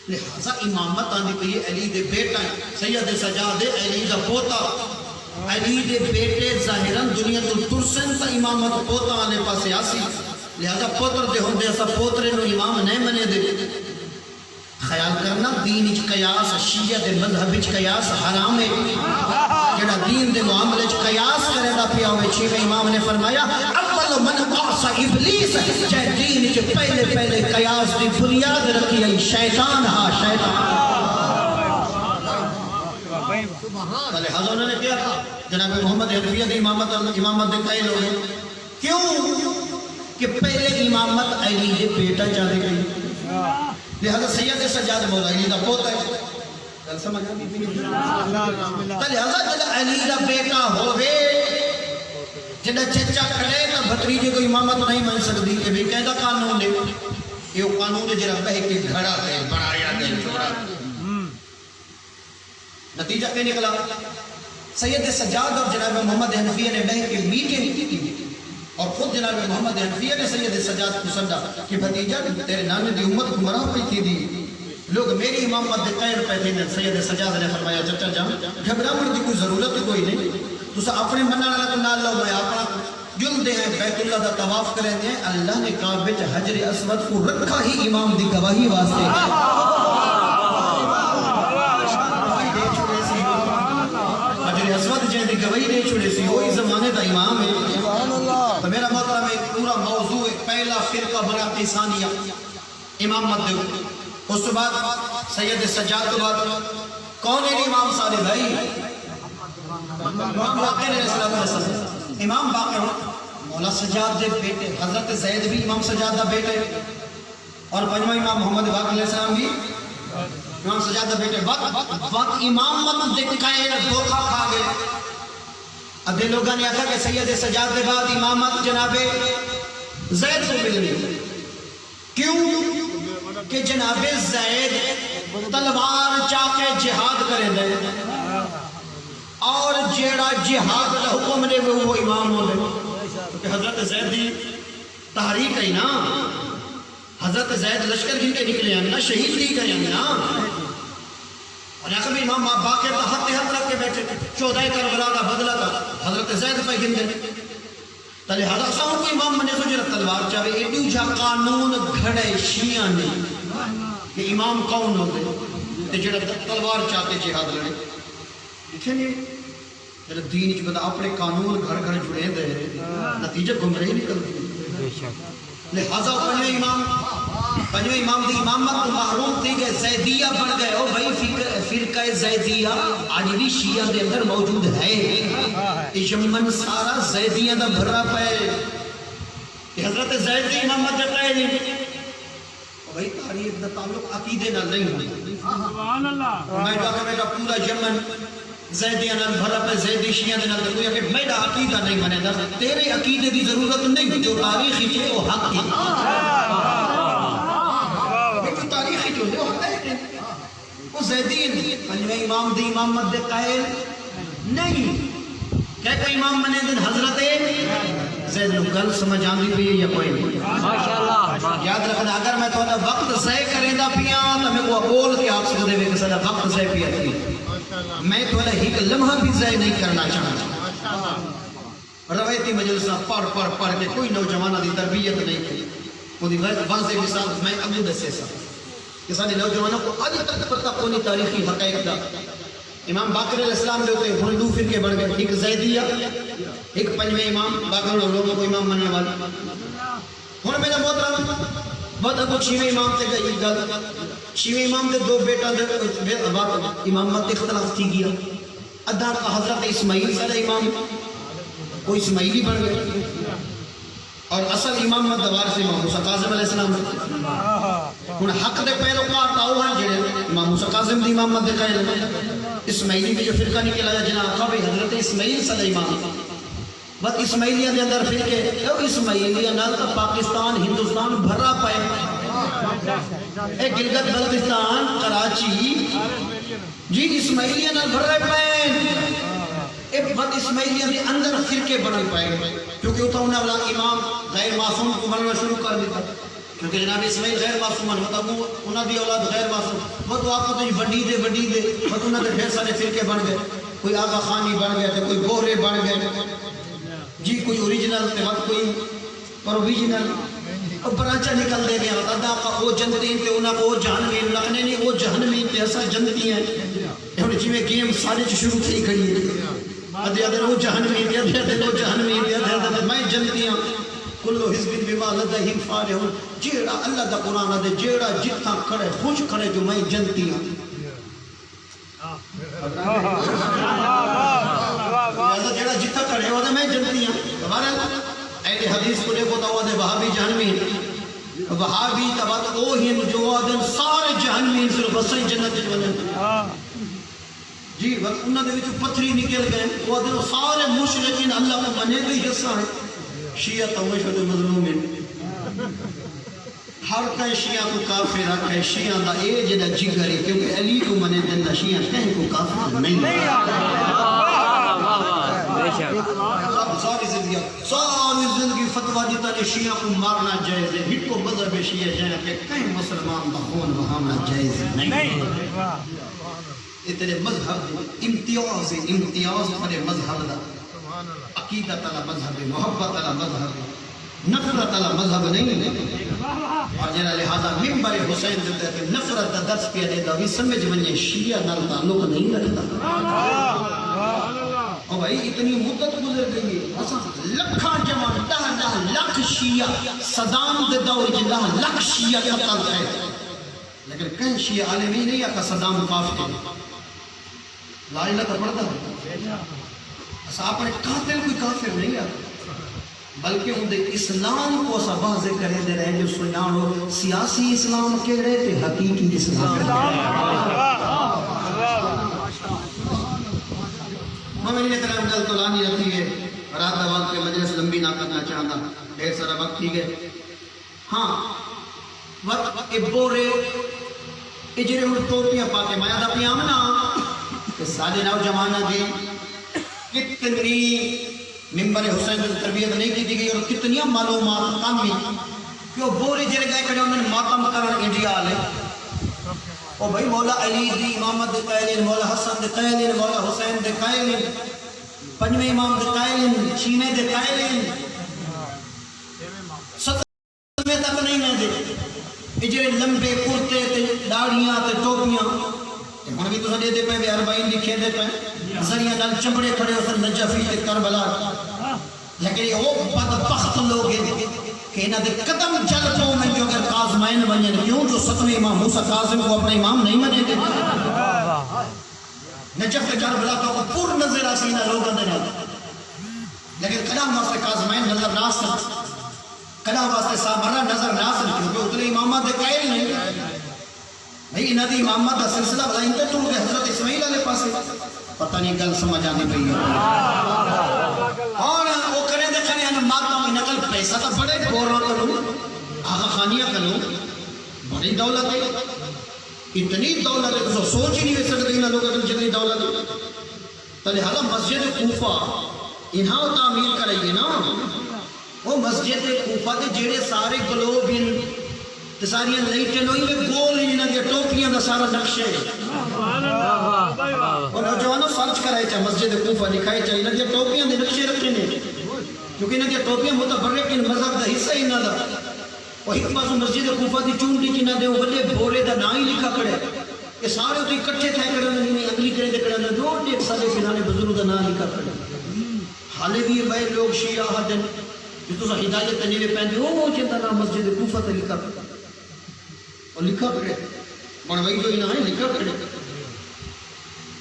لہذا امامت آندی پئی علی دے بیٹا سید سجاد علی دا پوتا علی دے بیٹے ظاہراً دنیا تو ترسن تا امامت پوتا آنے پاسے آسی لہذا پوتر دے ہوندے ایسا پوترے نو امام نہیں منے دے خیال کرنا دین اچ قیاس شیعہ دے مذہب اچ قیاس حرام ہے جڑا دین دے معاملے اچ قیاس کرے دا پیا ہوئے چھویں امام نے فرمایا اول من عصى ابلیس جے دین اچ پہلے پہلے قیاس دی بنیاد رکھی ہے شیطان ہا شیطان لہذا انہوں نے کیا تھا جناب محمد حنفیہ دی امامت دے قائل ہوئے کیوں کہ پہلے امامت علی دے بیٹا چاہتے گئی لہذا سید سجاد مولا علی دا پوتا ہے گل سمجھ آ گئی لہذا جب علی دا بیٹا ہوئے جڑا چچا کھڑے تا بھتریجے کو امامت نہیں مان سکتی کہ بھی کہدا قانون ہے یہ قانون جڑا بہ کے گھڑا ہے بنایا گیا چھوڑا نتیجہ کیا نکلا سید سجاد اور جناب محمد حنفیہ نے بہ کے میٹنگ کی اور خود جناب محمد حنفیہ نے سید سجاد کو سمجھا کہ بھتیجا تیرے نانے دی امت گمراہ پئی تھی دی لوگ میری امامت دے قائل پہ تھے سید سجاد نے فرمایا چچا جان گھبراہٹ دی کوئی ضرورت کوئی نہیں تسا اپنے منن والا تو نال لو میں اپنا جل دے ہیں بیت اللہ دا طواف کریں دے اللہ نے کعبے وچ حجر اسود کو رکھا ہی امام دی گواہی واسطے اسود جن دی گواہی نہیں چھوڑے سی وہی زمانے دا امام ہے تو میرا محترم ایک پورا موضوع ہے پہلا فرقہ بنا ثانیہ امامت دے اس کے بعد سید سجاد کے بعد کون ہے امام سارے بھائی امام باقر علیہ السلام امام باقر مولا سجاد دے بیٹے حضرت زید بھی امام سجاد دا بیٹے اور پنجواں امام محمد باقر علیہ السلام بھی امام سجاد دا بیٹے وقت امامت دے قائل دھوکا کھا گئے ادھے لوگوں نے کہا کہ سید سجاد کے بعد امامت جناب زید کو ملنی کیوں کہ جناب زید تلوار چاہ کے جہاد کریں دے اور جیڑا جہاد کا حکم دے وہ امام ہو دے کہ حضرت زید دی تحریک ہے نا حضرت زید لشکر گن کے نکلے ہیں نا شہید دی کریں نا اور یہاں کبھی امام باقر کا ہاتھ رکھ کے بیٹھے 14 کربلا کا بدلہ تھا حضرت زید پہ گن دے تلے حضرت صاحب کو امام منے تو جرا تلوار چاہے ایڈو جا قانون گھڑے شیعہ نے کہ امام کون ہوتے تے جڑا تلوار چاہتے جہاد لڑے دیکھیں نہیں جڑا دین کی بندہ اپنے قانون گھڑ گھڑ جڑے دے نتیجہ گمراہی نکلتی لہذا پنجویں امام دی امامت محروم تھی کہ زیدیہ بڑھ گئے ہو بھائی فرقہ زیدیہ آج بھی شیعہ دے اندر موجود ہے یمن سارا زیدیہ دا بھرا پہ کہ حضرت زید دی امامت دے قائل نہیں بھائی تاریخ دا تعلق عقیدے نہ نہیں ہوئی میں کہا کہ میرا پورا یمن زیدیاں نال بھرا پہ زیدی شیعہ دے نال کوئی کہ میرا عقیدہ نہیں بنے گا، تیرے عقیدے دی ضرورت نہیں، جو تاریخی چھے وہ حق ہے، جو تاریخی جو وہ حق ہے، وہ زیدین پنجویں امام دی امامت دے قائل نہیں، کہ کوئی امام بنے دن حضرت زید نو گل سمجھ آندی بھی یا کوئی نہیں؟ ماشاءاللہ یاد رکھنا اگر میں تھوڑا وقت ضائع کریں دا پیا تو میں کو بول کے آپ سے دے کہ سارا وقت ضائع پیا تھی، میں تھوڑا ایک لمحہ بھی ضائع نہیں کرنا چاہتا، روایتی مجلسہ پڑھ کے کوئی نوجوانہ دی تربیت نہیں کی، وہ دی واضح مثال میں ابو دسے سا کہ سارے نوجوانوں کو آج تک پتہ کونی تاریخی حقائق دا امام باقر علیہ السلام دے ہوتے ہندو فرقے بڑھ گئے، ایک زیدیہ ایک پنجویں امام باقر لوگوں کو امام مننے والا، ہن میرا محترم بہت ابو چھویں امام تے گئی گل، چھویں امام دے دو بیٹا دے امامت اختلاف تھی گیا، ادھا کا حضرت اسماعیل صلی امام وہ اسماعیلی بن گئے اور اصل امامت دوار سے امام موسیٰ کاظم علیہ السلام ہن حق دے پیروکار تاؤ ہیں جڑے امام موسیٰ کاظم دی امامت دے قائل اسماعیلی میں جو فرقہ نکلا ہے جناب خواب حضرت اسماعیل صلی امام بس اسماعیلیہ دے اندر فرقے اسماعیلیہ نال پاکستان ہندوستان بھرا پائے، اے گلگت بلتستان کراچی جی اسماعیلیہ نال بھرا پائے، اے بد اسماعیلیہ دے اندر فرقے بڑھ پائے کیونکہ اتھا انہاں والا امام غیر معصوم کو بننا شروع کر دیتا، کیونکہ جناب اسماعیل غیر معصوم ہوتا وہ انہاں دی اولاد غیر معصوم، وہ تو آپ کو تو وڈی دے وہ تو انہاں دے ڈھیر سارے فرقے بن گئے، کوئی آغا خانی بن گئے تھے، کوئی بورے بن گئے جی، کوئی اوریجنل تے وقت کوئی پروویژنل اور برانچہ نکل دے گیا، ادا کا وہ جنتی تے انہاں کو جہنمی لگنے نہیں، وہ جہنمی تے اصل جنتی ہیں، ہن جویں گیم سارے شروع تھی کھڑی ہے، ادھے ادھے وہ جہنمی تے ادھے وہ جہنمی تے ادھے میں جنتی ہوں، کلو حزب بما لدیہم فرحون، جیڑا اللہ دا قرآن دے جیڑا جتھا کھڑے خوش کھڑے جو میں جنتی ہوں، جیڑا جتھا کھڑے ہو میں جنتی ہوں، ہمارے اہل حدیث کو دیکھو تو وہ دے وہابی جہنمی وہابی تبات اوہین جو آدم سارے جہنمی صرف بسری جنت جوانن جی وقت انہوں نے جو پتھری نکل گئے وہ آدم سارے مشرقین اللہ کو منے گئی حصہ ہے، شیعہ تو مشہد مظلومین ہر کئی شیعہ کو کافر ہے، شیعہ دا اے جدہ جگر ہے کیونکہ علی کو منے دن شیعہ کہیں کو کافر نہیں ہے، ساری زندگی فتوہ دیتا ہے شیعہ کو مارنا جائز ہے، ہٹو مذہب شیعہ جائے کہ کہیں مسلمان بخون بہامنا جائز نہیں ہے، اتنے مذہب امتیاز پر مذہب دا عقیدت علی مذہب محبت علی مذہب نفرت علی مذہب نہیں ہے، اور جنہا لہذا ممبر حسین دیتا ہے کہ نفرت دا درس پیا دے دا بھی سمجھ منجے شیعہ نال تعلق نہیں رکھتا، اور بھائی اتنی مدت گزر گئی ہے لکھاں جوان 10 لاکھ شیعہ صدام دے دور جی 10 لاکھ شیعہ قتل ہے، لیکن کہیں شیعہ عالمی نہیں آکا صدام کافر لا الہ تو پڑھتا ہے ایسا اپنے قاتل کوئی کافر نہیں آتا بلکہ ان دے اسلام کو اسا واضح کرے دے رہے جو سنانو سیاسی اسلام کے رہے تھے حقیقی اسلام مومنین کرام جل تو لانی رکھی ہے، رات وقت کے مجلس لمبی نہ کرنا چاہتا، ڈھیر سارا وقت ہی گئے، ہاں وقت بورے اجرے ہوں ٹوپیاں پاکے مایا دا پیامنا کہ سارے نوجوانہ دی کتنی ممبر حسین کی تربیت نہیں کی گئی اور کتنی معلومات کمی کہ وہ بورے جڑے گئے کھڑے انہوں نے ماتم کرن انڈیا والے اور بھائی مولا علی دی امامت دے قائلین، مولا حسن دے قائلین، مولا حسین دے قائلین، پنجویں امام دے قائلین، چھیویں دے قائلین، 7ویں تک نہیں میں دے اجرے لمبے کرتے تے داڑیاں تے ٹوپیاں ہن بھی تو دے پے 40 لکھے دے پے ذریعہ نال چمڑے کھڑے ہو نجفی تے کربلا، لیکن یہ وہ بدبخت لوگ ہیں کہ انہاں دے قدم جل پاؤں میں جو اگر قاظمین بنیں کیوں جو 7ویں امام موسیٰ کاظم کو اپنا امام نہیں منے دے نجف تے کربلا تو پور نظر آسینہ لوگوں دے لیکن کلام واسطے قاظمین نظر ناسن، کلام واسطے سامرہ نظر ناسن کیونکہ اتنے امامات دے قائل نہیں بھئی انہاں دی امامت دا سلسلہ بلائیں تے تو حضرت اسماعیل علیہ پاسے پتہ نہیں گل سمجھ آنے پئی اور وہ کرے دے کھڑے ہیں ماتم میں نقل پیسہ تو بڑے گوروں کروں آغا خانیہ کروں بڑی دولت ہے اتنی دولت ہے تو سوچ ہی نہیں رہ سکتے انہاں لوگوں جتنی دولت ہے تو لہذا مسجد کوفہ انہاں تعمیر کرائیے نا وہ مسجد کوفہ کے جڑے سارے گلوب ہیں تے ساریاں لائٹیں ہوئی میں گول انہاں دی ٹوپیاں دا سارا نقشے اور نوجوانوں سرچ کرائے چاہے مسجد کوفہ لکھائے چاہے انہاں دی ٹوپیاں دے نقشے رکھے نے کیونکہ انہاں دی ٹوپیاں متبرک ان مذہب دا حصہ انہاں دا اور ایک پاس مسجد کوفہ دی چونٹی چنہ دے بلے بھولے دا نا ہی لکھا کھڑے یہ سارے تو اکٹھے تھے کرنے نہیں اگلی کرے دے کرنے دو ایک سالے فلانے بزرگ دا نا لکھا کھڑے حالے بھی بھائی لوگ شیعہ حدن جو تو ہدایت نیوے پہنے وہ چنتا نا مسجد کوفہ تے لکھا کھڑے اور لکھا کھڑے بنوائی تو ہی نہ ہے لکھا کھڑے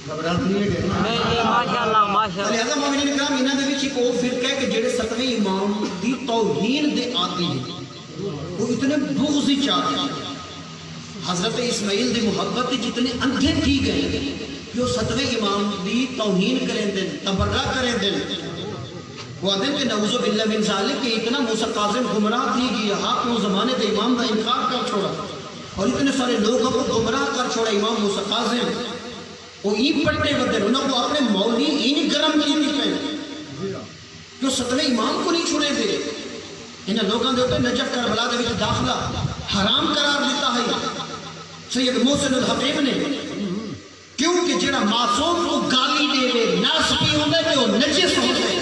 گھبرات نہیں ہے کہ ماشاءاللہ ماشاءاللہ لہذا مومنین کرام انہاں دے وچ ایک اور فرقہ ہے کہ جڑے ستویں امام دی توہین دے آتی ہیں وہ اتنے بغضی چاہتے ہیں حضرت اسماعیل دی محبت جتنے اندھے تھی گئے کہ وہ ستویں امام دی توہین کریں دیں تبرہ کریں دیں وہ آدھیں کہ نعوذ باللہ من ذالک کہ اتنا موسیٰ کاظم گمراہ تھی گیا ہاں کہ وہ زمانے دے امام دا انکار کر چھوڑا اور اتنے سارے لوگوں کو گمراہ کر چھوڑا امام موسیٰ کاظم وہ این پڑھتے ہوتے انہوں کو اپنے مولی این گرم کی نہیں پہنے جو ستویں امام کو نہیں چھوڑے دے انہیں لوگوں دے ہوتے نجف کربلا دے وچ داخلہ حرام قرار دیتا ہے سید محسن الحقیق نے کیونکہ جڑا معصوم کو گالی دے لے ناسبی ہوندے کہ وہ نجس ہوندے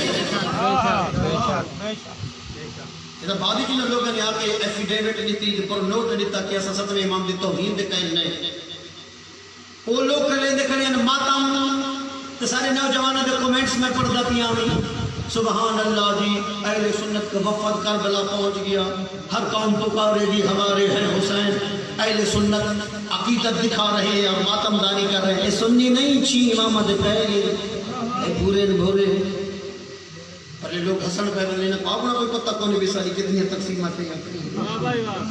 یہ بعد ہی جنہوں لوگوں نے آکے ایفیڈیوٹ دیتی پر نوٹ دیتا کہ ایسا ستویں امام دی توہین دے قائل نہیں وہ لوگ کریں دے کھڑے ہیں ماتم تو سارے نوجوانوں دے کومنٹس میں پڑھ جاتی ہیں سبحان اللہ جی اہل سنت کا وفد کربلا پہنچ گیا ہر قوم پکارے جی ہمارے ہیں حسین اہل سنت عقیدت دکھا رہے ہیں اور ماتم داری کر رہے ہیں سنی نہیں چھی امامت پہلے بورے بورے پر یہ لوگ حسن پہلے لینا اپنا کوئی پتہ کونی بھی ساری کتنی تقسیمات ہیں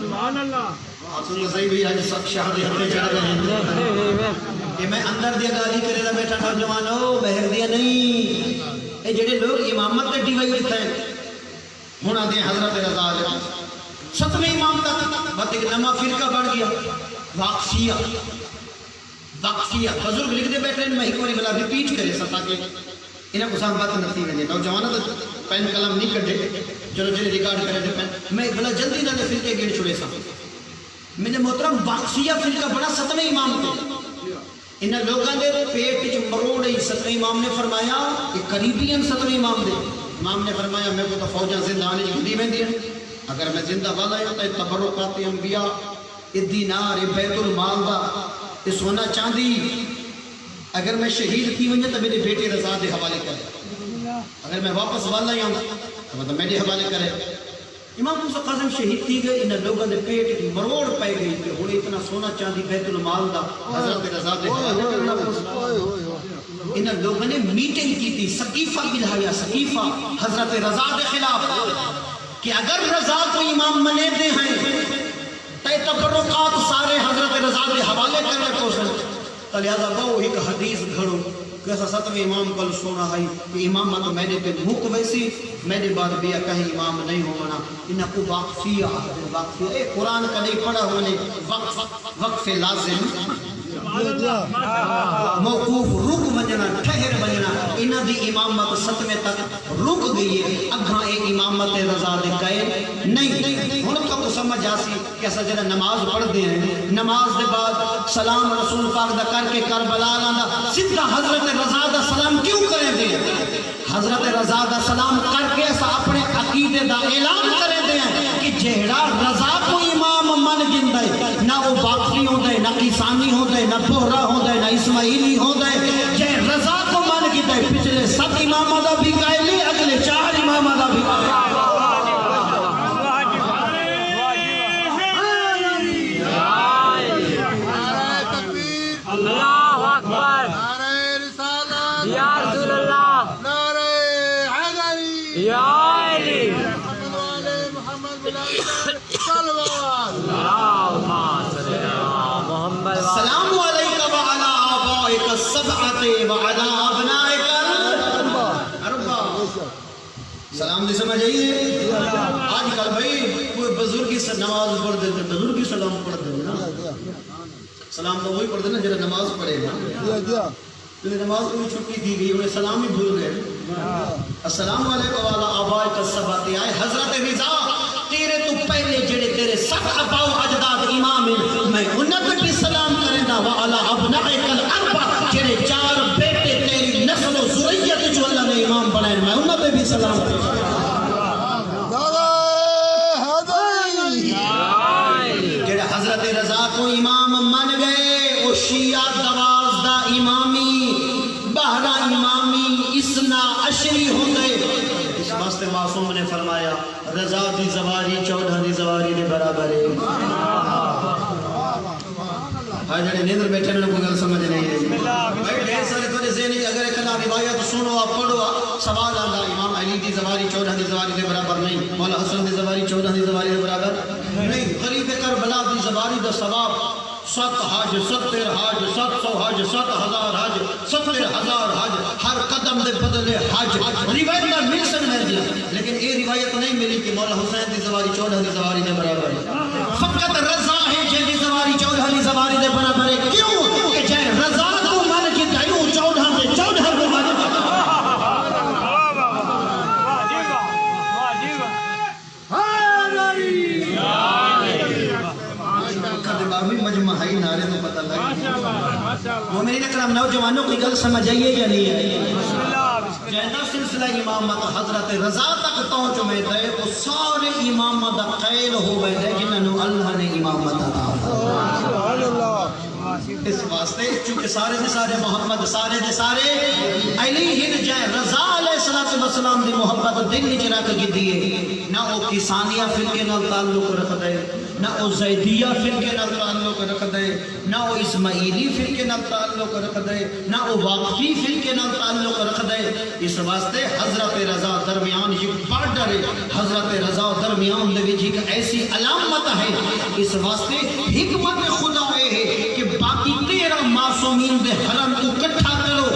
سبحان اللہ آسن اللہ صحیح بھی آج سب شہادی ہمیں جا رہے ہیں کہ میں اندر دیا گالی کرے دا بیٹھا تھا جوانو بہر دیا نہیں اے جڑے لوگ امامت کے ڈیوائیڈ تھے ہونا دیں حضرت رضا علیہ ستویں امام تک بات ایک نما فرقہ بڑھ گیا واقفیہ بزرگ لکھ دے بیٹھے میں ایک باری بلا ریپیٹ کرے ستا کہ انہیں کو سام بات نتی ہے نوجوانہ تو پین کلام نہیں کٹے چلو جنہیں ریکارڈ کرے دے پین میں بلا جلدی نہ دے فرقے گیڑ چھوڑے سا میرے محترم واقفیہ فرقہ بڑا ستویں امام تھے انہیں لوگاں دے پیٹ جو مروڑ ہی ستویں امام نے فرمایا کہ قریبین ستویں امام دے امام نے فرمایا میں کو تو فوجہ زندہ آنے جگدی میں دیا اگر میں زندہ والا ہوتا ہے تبرکات انبیاء دینار بیت المال دا سونا چاندی اگر میں شہید تھی ہوئی تو میرے بیٹے رضا دے حوالے کرے اگر میں واپس والا ہی ہوں تو میرے حوالے کرے امام موسیٰ کاظم شہید تھی گئے انہیں لوگوں نے پیٹ کی مروڑ پہ گئی کہ ہونے اتنا سونا چاندی بیت المال دا حضرت رضا دے حوالے کرنا انہیں لوگوں نے میٹنگ کی تھی سقیفہ بلہایا سقیفہ حضرت رضا دے خلاف کہ اگر رضا کو امام منے دے ہیں تے تبرکات سارے حضرت رضا دے حوالے کرنے کو سن تو لہذا وہ ایک حدیث گھڑو کہ ایسا ستویں امام کل سونا ہے کہ امام تو میں نے پہ مک ویسی میں نے بعد بھی کہیں امام نہیں ہونا انہاں کو واقفیہ اے قرآن کا نہیں پڑھا ہونے وقف لازم موقوف رک بننا ٹھہر بننا انہاں دی امامت ستویں تک رک گئی ہے اگھاں ایک امامت رضا دے گئے نہیں ہن تو سمجھ آسی کہ ایسا جڑا نماز پڑھ دے ہیں نماز دے بعد سلام رسول پاک دا کر کے کربلا دا سیدھا حضرت رضا دا سلام کیوں کریں دے حضرت رضا دا سلام کر کے ایسا اپنے عقیدے دا اعلان کریں دے کہ جہڑا رضا کو امام من جندہ ہے نہ وہ باقی ہوتا ہے نہ کسانی ہوتا ہے نہ بہرہ ہوتا ہے نہ اسماعیلی ہوتا ہے جے رضا کو من جندہ ہے پچھلے 7 امام دا بھی قائلی اگلے 4 امام دا بھی قائلی اللہ اکبر نعرہ رسالت یا رسول اللہ نعرہ حیدری یا علی محمد والے محمد بلندر صلوات اللہم صلی اللہ محمد السلام علیکم وعلا آبائک السبعۃ وعلی ابنائک الاربع. سلام دی سمجھ آئیے. آج کل بھائی کوئی بزرگی سے نماز پڑھ دیتے بزرگی سلام پڑھ دیتے نا. سلام تو وہی پڑھتے نا جنہیں نماز پڑھے گا. نماز کو بھی چھٹی دی گئی انہیں سلام ہی بھول گئے. السلام علیکم والا آبائک السبعۃ. آئے حضرت رضا تیرے تو پہلے جڑے تیرے سب اباؤ اجداد امام ہیں میں انہوں تک بھی سلام کریں دا وعلا ابنائک الاربع جڑے 4 بیٹے تیری نسل و ذریت جو اللہ نے امام بنائے میں انہوں تک بھی سلام کریں. جڑے حضرت رضا کو امام من گئے وہ شیعہ 12 امامی 12 امامی اسنا عشری ہو گئے. اس واسطے معصوم نے فرمایا رضا دی زواری 14 دی زواری دے برابر ہے. ہاں جڑے نیندر بیٹھے میں کوئی گل سمجھ نہیں ہے بھائی. ڈھیر سارے تو ذہنی اگر ایک روایت سنو آپ پڑھو سوال آندا امام علی دی زواری 14 دی زواری دے برابر نہیں. مولا حسن دی زواری 14 دی زواری دے برابر نہیں. غریب کربلا دی زواری دا ثواب 7 حج 70 حج 700 حج 7000 حج 70000 حج ہر قدم دے بدلے حج. روایت میں مل سکتا ہے لیکن یہ روایت نہیں ملی کہ مولا حسین دی زواری 14 دی زواری دے برابر ہے. فقط رضا ہے جن دی زواری 14 دی زواری دے برابر ہے. کیوں کہ جے رضا کو مان کے دایوں 14 دے 14 کو مان مجمعی نعرے تو پتہ لگا. مومنین اکرام نوجوانوں کی گل سمجھ آئیے یا نہیں آئیے. جہاں سلسلہ امامت حضرت رضا تک پہنچ میں دے وہ سارے امامت قیل ہو گئے دے جنہوں اللہ نے امامت عطا. اس واسطے چونکہ سارے دے سارے محمد سارے دے سارے علیہ جائے رضا علیہ السلام دی محبت دل نچ رکھ کی دیئے. نہ وہ کسانیہ فرقے نال تعلق رکھ دے نہ وہ زیدیہ فرقے نال تعلق رکھ دے نہ وہ اسماعیلی فرقے نال تعلق رکھ دے نہ وہ واقفی فرقے نال تعلق رکھ دے. اس واسطے حضرت رضا درمیان ایک بارڈر ہے. حضرت رضا درمیان دے وچ ایک ایسی علامت ہے. اس واسطے حکمت خدا ہے کہ باقی 13 معصومین دے حرم کو اکٹھا کرو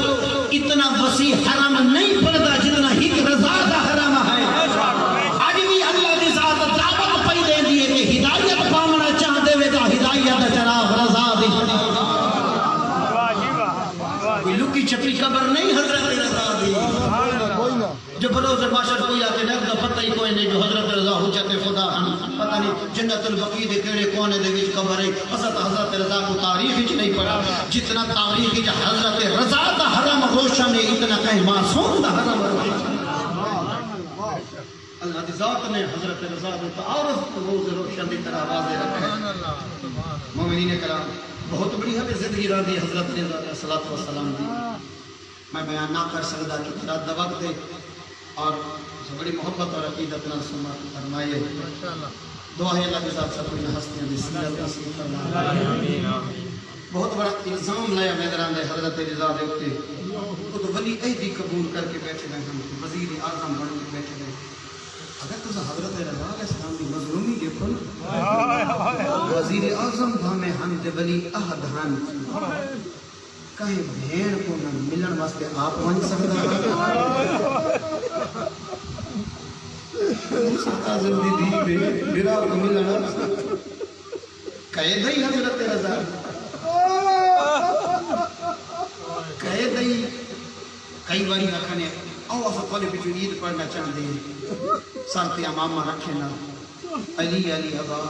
اتنا وسیع حرم نہیں پڑتا جتنا ایک رضا دا حرم ہے. آج بھی اللہ دی ذات دعوت پئی دے دی ہے کہ ہدایت پامنا چاہتے ہوئے تو ہدایت چراغ رضا دی. کوئی لکی چھپی خبر نہیں حضرت رضا دی. جو بروز باشد کوئی آتے نہ دا پتہ ہی کوئی نہیں جو حضرت رضا حجت خدا ہم پتہ نہیں جنت البقیع دے کیڑے کونے دے وچ قبر ہے. حضرت رضا کو تاریخ وچ نہیں پڑھا جتنا تاریخ وچ حضرت رضا دا حرم روشن ہے اتنا کہیں معصوم دا حرم روشن. اللہ دی ذات نے حضرت رضا کو تعارف روز روشن دی طرح واضح رکھا ہے. مومنین کرام بہت بڑی ہمیں زندگی را دی حضرت رضا علیہ الصلوۃ والسلام دی. میں بیان نہ کر سکتا کہ رات دا وقت ہے اور بڑی محبت اور عقیدت نال سماعت فرمائے. دعا ہے اللہ کے ساتھ سب کوئی ہستیاں دی سیرت نصیب فرمائے. بہت بڑا الزام لایا میدان دے حضرت رضا دے اوتے وہ تو ولی عہدی قبول کر کے بیٹھے ہیں ہم وزیر اعظم بن کے بیٹھے ہیں. اگر تو حضرت رضا علیہ السلام دی مظلومی دیکھو نا وزیر اعظم بھامے ہم تے ولی عہد ہن کہیں بھین کو نہ ملن واسطے آپ ون سکتا اعظم دی دی میرا کو ملنا قید ہی حضرت رضا قید ہی. کئی باری رکھنے او اسا کالے پچھو عید پڑھنا چاہتے ہیں سارتے امامہ رکھے نا علی علی ابا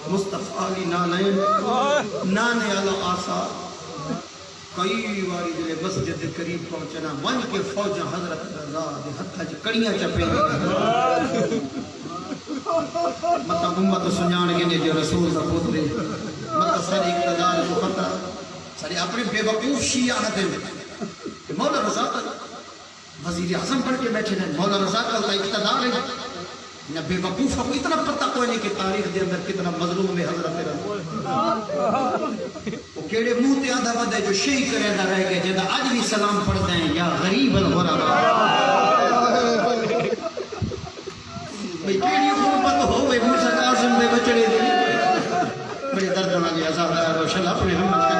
مصطفیٰ علی نانین نانے علی آسا. کئی باری جلے مسجد قریب پہنچنا ون کے فوج حضرت رضا دے ہتھا جی کڑیاں چپے مطلب امت سنجان گے جو رسول دا پوترے مطلب ساری اقتدار کو خطرہ ساری اپنے بے وقوف شیعہ دے کہ مولا رضا کا وزیر اعظم پڑھ کے بیٹھے ہیں. مولا رضا کا اقتدار ہے نہ بے وقوف کو اتنا پتہ کوئی نہیں کہ تاریخ دے اندر کتنا مظلوم ہے حضرت رضا. وہ کیڑے منہ تے آدھا ودے جو شہی کرے نہ رہ گئے جدا اج بھی سلام پڑھتے ہیں یا غریب الغربا. بھئی کیڑی حکومت ہوئے موسیٰ قاسم دے بچڑے دے بڑے درد والی عذاب ہے روشن اپنے ہمت کا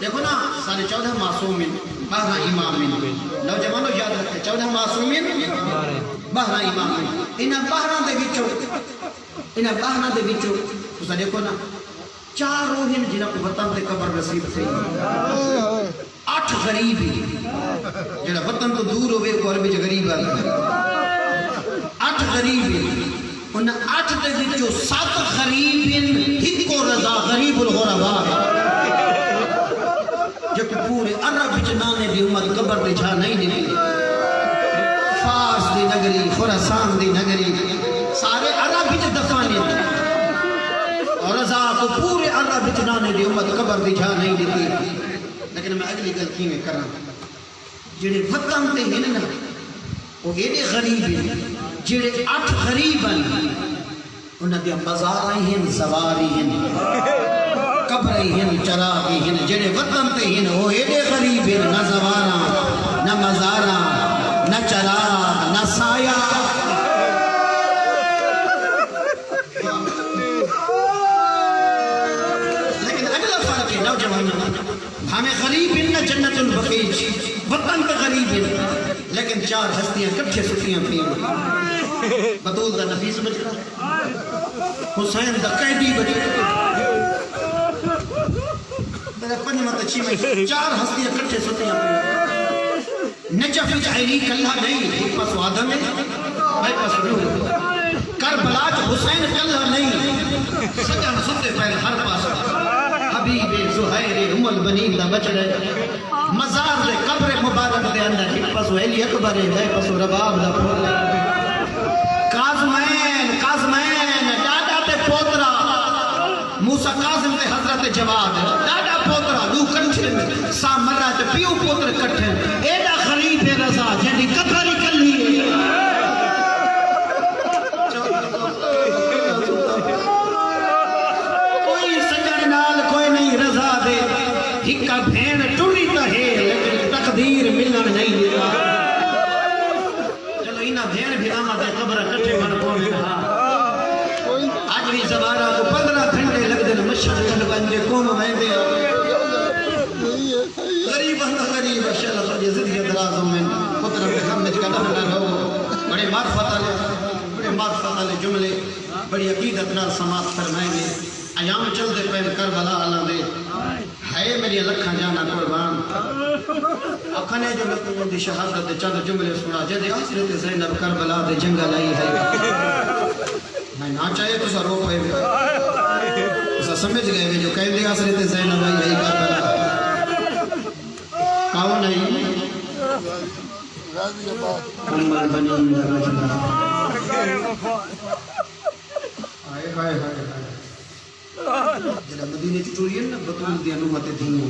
دیکھو نا سارے 14 معصومین 12 امامین نوجوانوں یاد رکھے 14 معصومین 12 امامین انہاں 12 دے وچوں تساں دیکھو نا 4 روحین جنہاں کو وطن تے قبر نصیب تھی 8 غریب جڑا وطن تو دور ہوئے کو عربی وچ غریب آ 8 غریب ان 8 دے وچوں 7 غریب ہکو رضا غریب الغرباء جو کہ پورے عرب وچ نانے دی امت قبر تے جا نہیں دی فارس دی نگری خراسان دی نگری سارے عرب وچ دفانے اور رضا کو پورے عرب وچ نانے دی امت قبر تے جا نہیں دی لیکن میں اگلی گل کیویں کراں جڑے وطن تے ہن نا وہ ایڈے غریب ہیں جڑے 8 غریب ہیں انہاں دے مزار ہیں سواری ہیں قبر ہیں چراغ ہیں جڑے وطن تے ہیں وہ ایڈے غریب ہیں نہ زوارا نہ مزارا نہ چراغ نہ سایہ لیکن اگلا فرق ہے نوجوانوں ہمیں غریب ہیں نہ جنت البقیع وطن تے غریب ہیں لیکن 4 ہستیاں کٹھے سٹیاں پھیں بطول دا نفیس بچڑا حسین دا قیدی بچڑا میرے پنجواں تے چھویں 4 ہستیاں کٹھے سٹیاں پھیں نجف وچ علی کلہ نہیں ایک پاس آدم ہے بھائی پاس روح کربلا وچ حسین کلہ نہیں سجن ستے پہل ہر پاس حبیب زہیر ام البنین دا بچڑا مزار دے قبر مبارک دے اندر ایک پاس علی اکبر ہے بھائی پاس رباب دا پھول کاظمین ڈاڈا تے پوترا موسیٰ کاظم تے حضرت جواد ڈاڈا پوترا دو کنٹھے سامرہ تے پیو پوتر کٹھے ایڈا غریب ہے رضا جنہی کتھاری کلی ہے کوئی سجن نال کوئی نہیں رضا دے ہکا بھین ٹوری تہے لیکن تقدیر ملن نہیں دیتا چلو انہا بھین بھی آمد ہے قبر کٹھے من پونے رہا آج بھی زبارہ کو 15 گھنٹے لگ دن مشہد چل بنجے قوم ویندے غریب اندہ غریب اشیاء اللہ زدی درازوں میں پتر کے خمج کا نمنا لو بڑے معرفت والے جملے بڑی عقیدت نال سماعت فرمائیں گے ایام چل دے پہن کربلا اللہ دے ہے میری لکھاں جانا قربان اکھنے جو لکھوں دی شہادت دے چند جملے سنا جدے حضرت زینب کربلا دے جنگل آئی ہے میں نہ چاہے تو سا رو پائے بھی اسا سمجھ گئے بھی جو کہیں دے حضرت زینب آئی ہے کربلا کون ہے ام البنین رجلہ آئے ہائے ہائے جڑا مدینے کی ٹوری ہے نا بطول دی انومت دینوں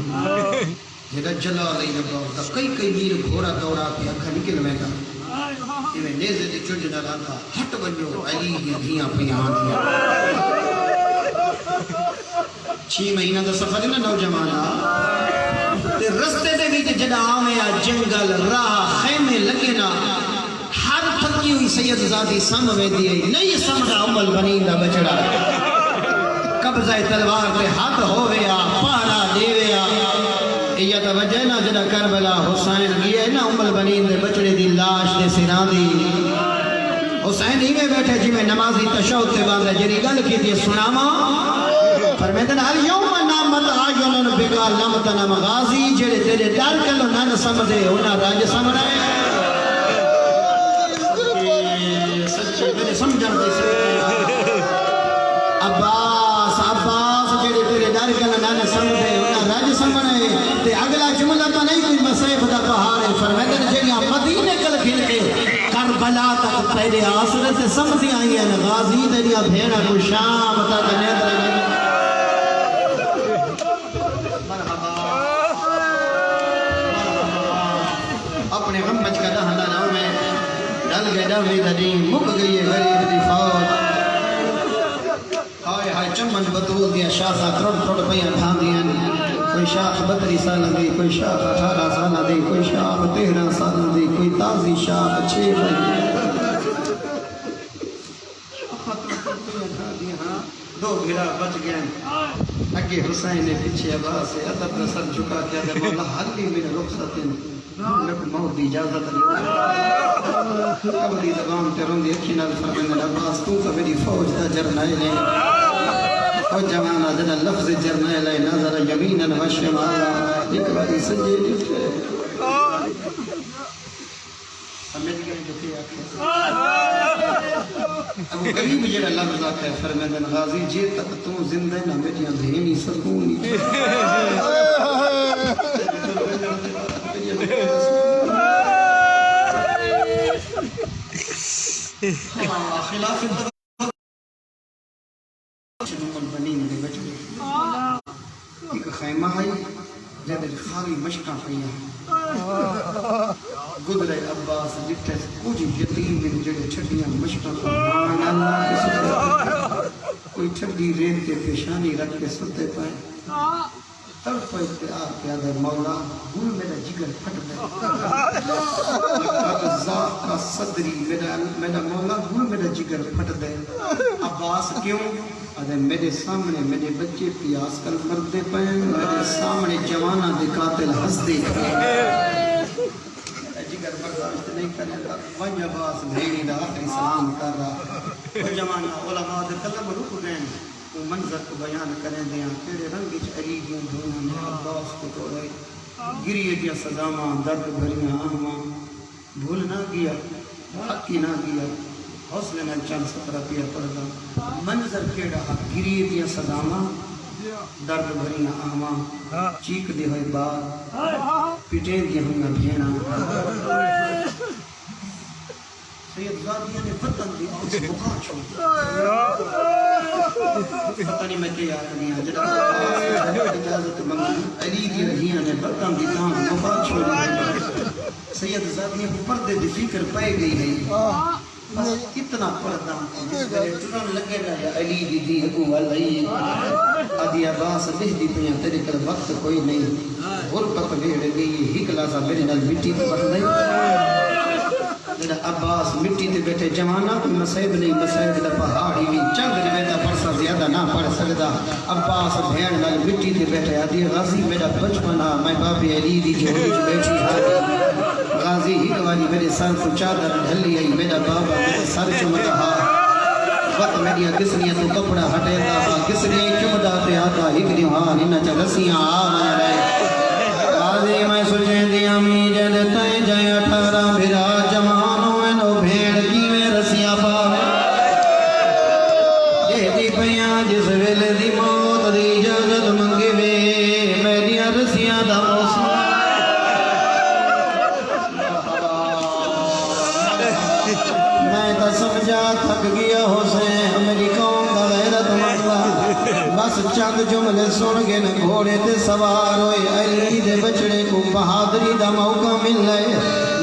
جڑا جلال ای نبا دا کئی میر گھوڑا دوڑا کے اکھا نکل میں گا ایویں نیزے دی چنج نہ لاتا ہٹ ونجو علی دی دھیاں پیاں دیا 6 مہینہ دا سفر ہے نا نوجوانا تے رستے دے وچ جڑا آویں جنگل راہ خیمے لگے نا ہر تھکی ہوئی سید زادی سم ویندی ہے نہیں سمجھا ام البنین دا بچڑا قبضہ تلوار پہ ہاتھ ہویا پہرا دیویا یہ توجہ نا جڑا کربلا حسین گیا نا ام البنین دے بچڑے دی لاش دے سران دی حسین ہی میں بیٹھے جی میں نمازی تشہد تے باندھا جری گل کی دی سناما فرمیدن ہر یوم نامت آئینن بکا لمتن مغازی جڑے تیرے ڈر کلو نن سمجھے انہا راج سمجھے سچے میرے سمجھن دے عباس جڑے تیرے ڈر کلو نن سمجھے انہا راج سمجھے تے اگلا جملہ تو نہیں کوئی مسیف دا پہاڑ ہے فرمیدن جڑیاں مدینے کل کھل کے کربلا تک پہلے آسرت سمجھی آئی ہیں غازی تیریا بھیڑا کو شام تک نیدر اپنے غمج کا دہنا نو میں ڈل گئے ڈولی دنیم مک گئی غریب دی فوج ہائے ہائے چمن بطول دیا شاخہ ترڑ پیاں ٹھان دیا کوئی شاخ 32 سال دی کوئی شاخ 18 سال دی کوئی شاخ 13 سال دی کوئی تازی شاخ 6 بھائی دو گھڑا بچ گئے اگے حسین نے پیچھے عباس سے ادب نہ سر جھکا کیا دے مولا حلی من رخصت لک موت دی اجازت قبری زبان تے روندی اکھی نال فرمایا عباس تو تو میری فوج دا جرنیل ہے او جوانا جنا لفظ جرنیل ہے نظر یمینا و شمالا ایک باری سجے لکھے سمجھ گئے جو کہ آکھے ابو غریب جڑا لفظ آکھے فرمایا غازی جے تک تو زندہ نہ میریاں دھینی سکون خلافت البنین دے بچ گئے ایک خیمہ ہے جہاں خالی مشکاں پئیاں گزرے عباس جتھے کچھ یتیم جڑے چھڈیاں مشکاں سبحان اللہ کوئی ٹھڈی رین تے پیشانی رکھ کے ستے پائے تڑپ پہ آ کے آدھے مولا گل میرا جگر پھٹ گیا ذات کا صدری میرا مولا گل میرا جگر پھٹ دے عباس کیوں آدھے میرے سامنے میرے بچے پیاس کر مردے پہ میرے سامنے جوانہ دے قاتل ہنس دے جگر برداشت نہیں کرے گا وہی عباس بھیڑی دا آخری سلام کر رہا وہ جوانہ علماء دے قلب رک گئے وہ منظر کو بیان کریں دیاں تیرے رنگی چریدیاں دھونا نے عباس کو توڑے گریے دیا سزاماں درد بھریاں آہماں بھول نہ گیا حقی نہ گیا حوصلے نہ چند سفرہ پیا پڑھا منظر کیڑا گریے دیا سزاماں درد بھریاں آہماں چیک دے ہوئے بار پٹیں دیا ہوئے بھینا سید زادیہ نے وطن دی آس بخار چھوڑ پتہ نہیں میں کیا آدھنی آجڑا اجازت منگی علی دی رہیاں نے وطن دی دان بخار چھوڑ سید زادیہ کو پردے دی فکر پائے گئی ہے بس اتنا پردہ جس کرے چنان لگے رہا علی دی دی اگو والی آدھی عباس لہ دی پہیاں تیرے کل وقت کوئی نہیں غربت بیڑ گئی ہک لازا میرے نال مٹی تے بڑھ نہیں جڑا عباس مٹی تے بیٹھے جوانہ کوئی مسائب نہیں مسائب دا پہاڑی بھی چنگ دے بیٹا پڑسا زیادہ نہ پڑھ سکدا عباس بھین نال مٹی تے بیٹھے آدھی غازی میرا بچپنا میں بابی علی دی جھولی جو بیٹھی ہاں غازی ہی والی میرے سر کو چادر ڈھلی آئی میرا بابا میرے سر چمتا ہا وقت میری کسنیاں تو کپڑا ہٹے دا کسنیاں چمدا تے آتا ہکری ہاں نہ چا رسیاں آ رہے غازی میں سجیں دی امی جد تائیں جائیں 18 بھرا جوانوں اینو بھیڑ کی میں رسیاں پاوے یہ دی پیاں جس ویلے دی موت دی اجازت منگے وے میری رسیاں دا موسم میں تا سمجھا تھک گیا حسین میری قوم دا غیرت مندہ بس چند جملے سن گے نہ گھوڑے تے سوار ہوئے علی دے بچڑے کو بہادری دا موقع مل لئے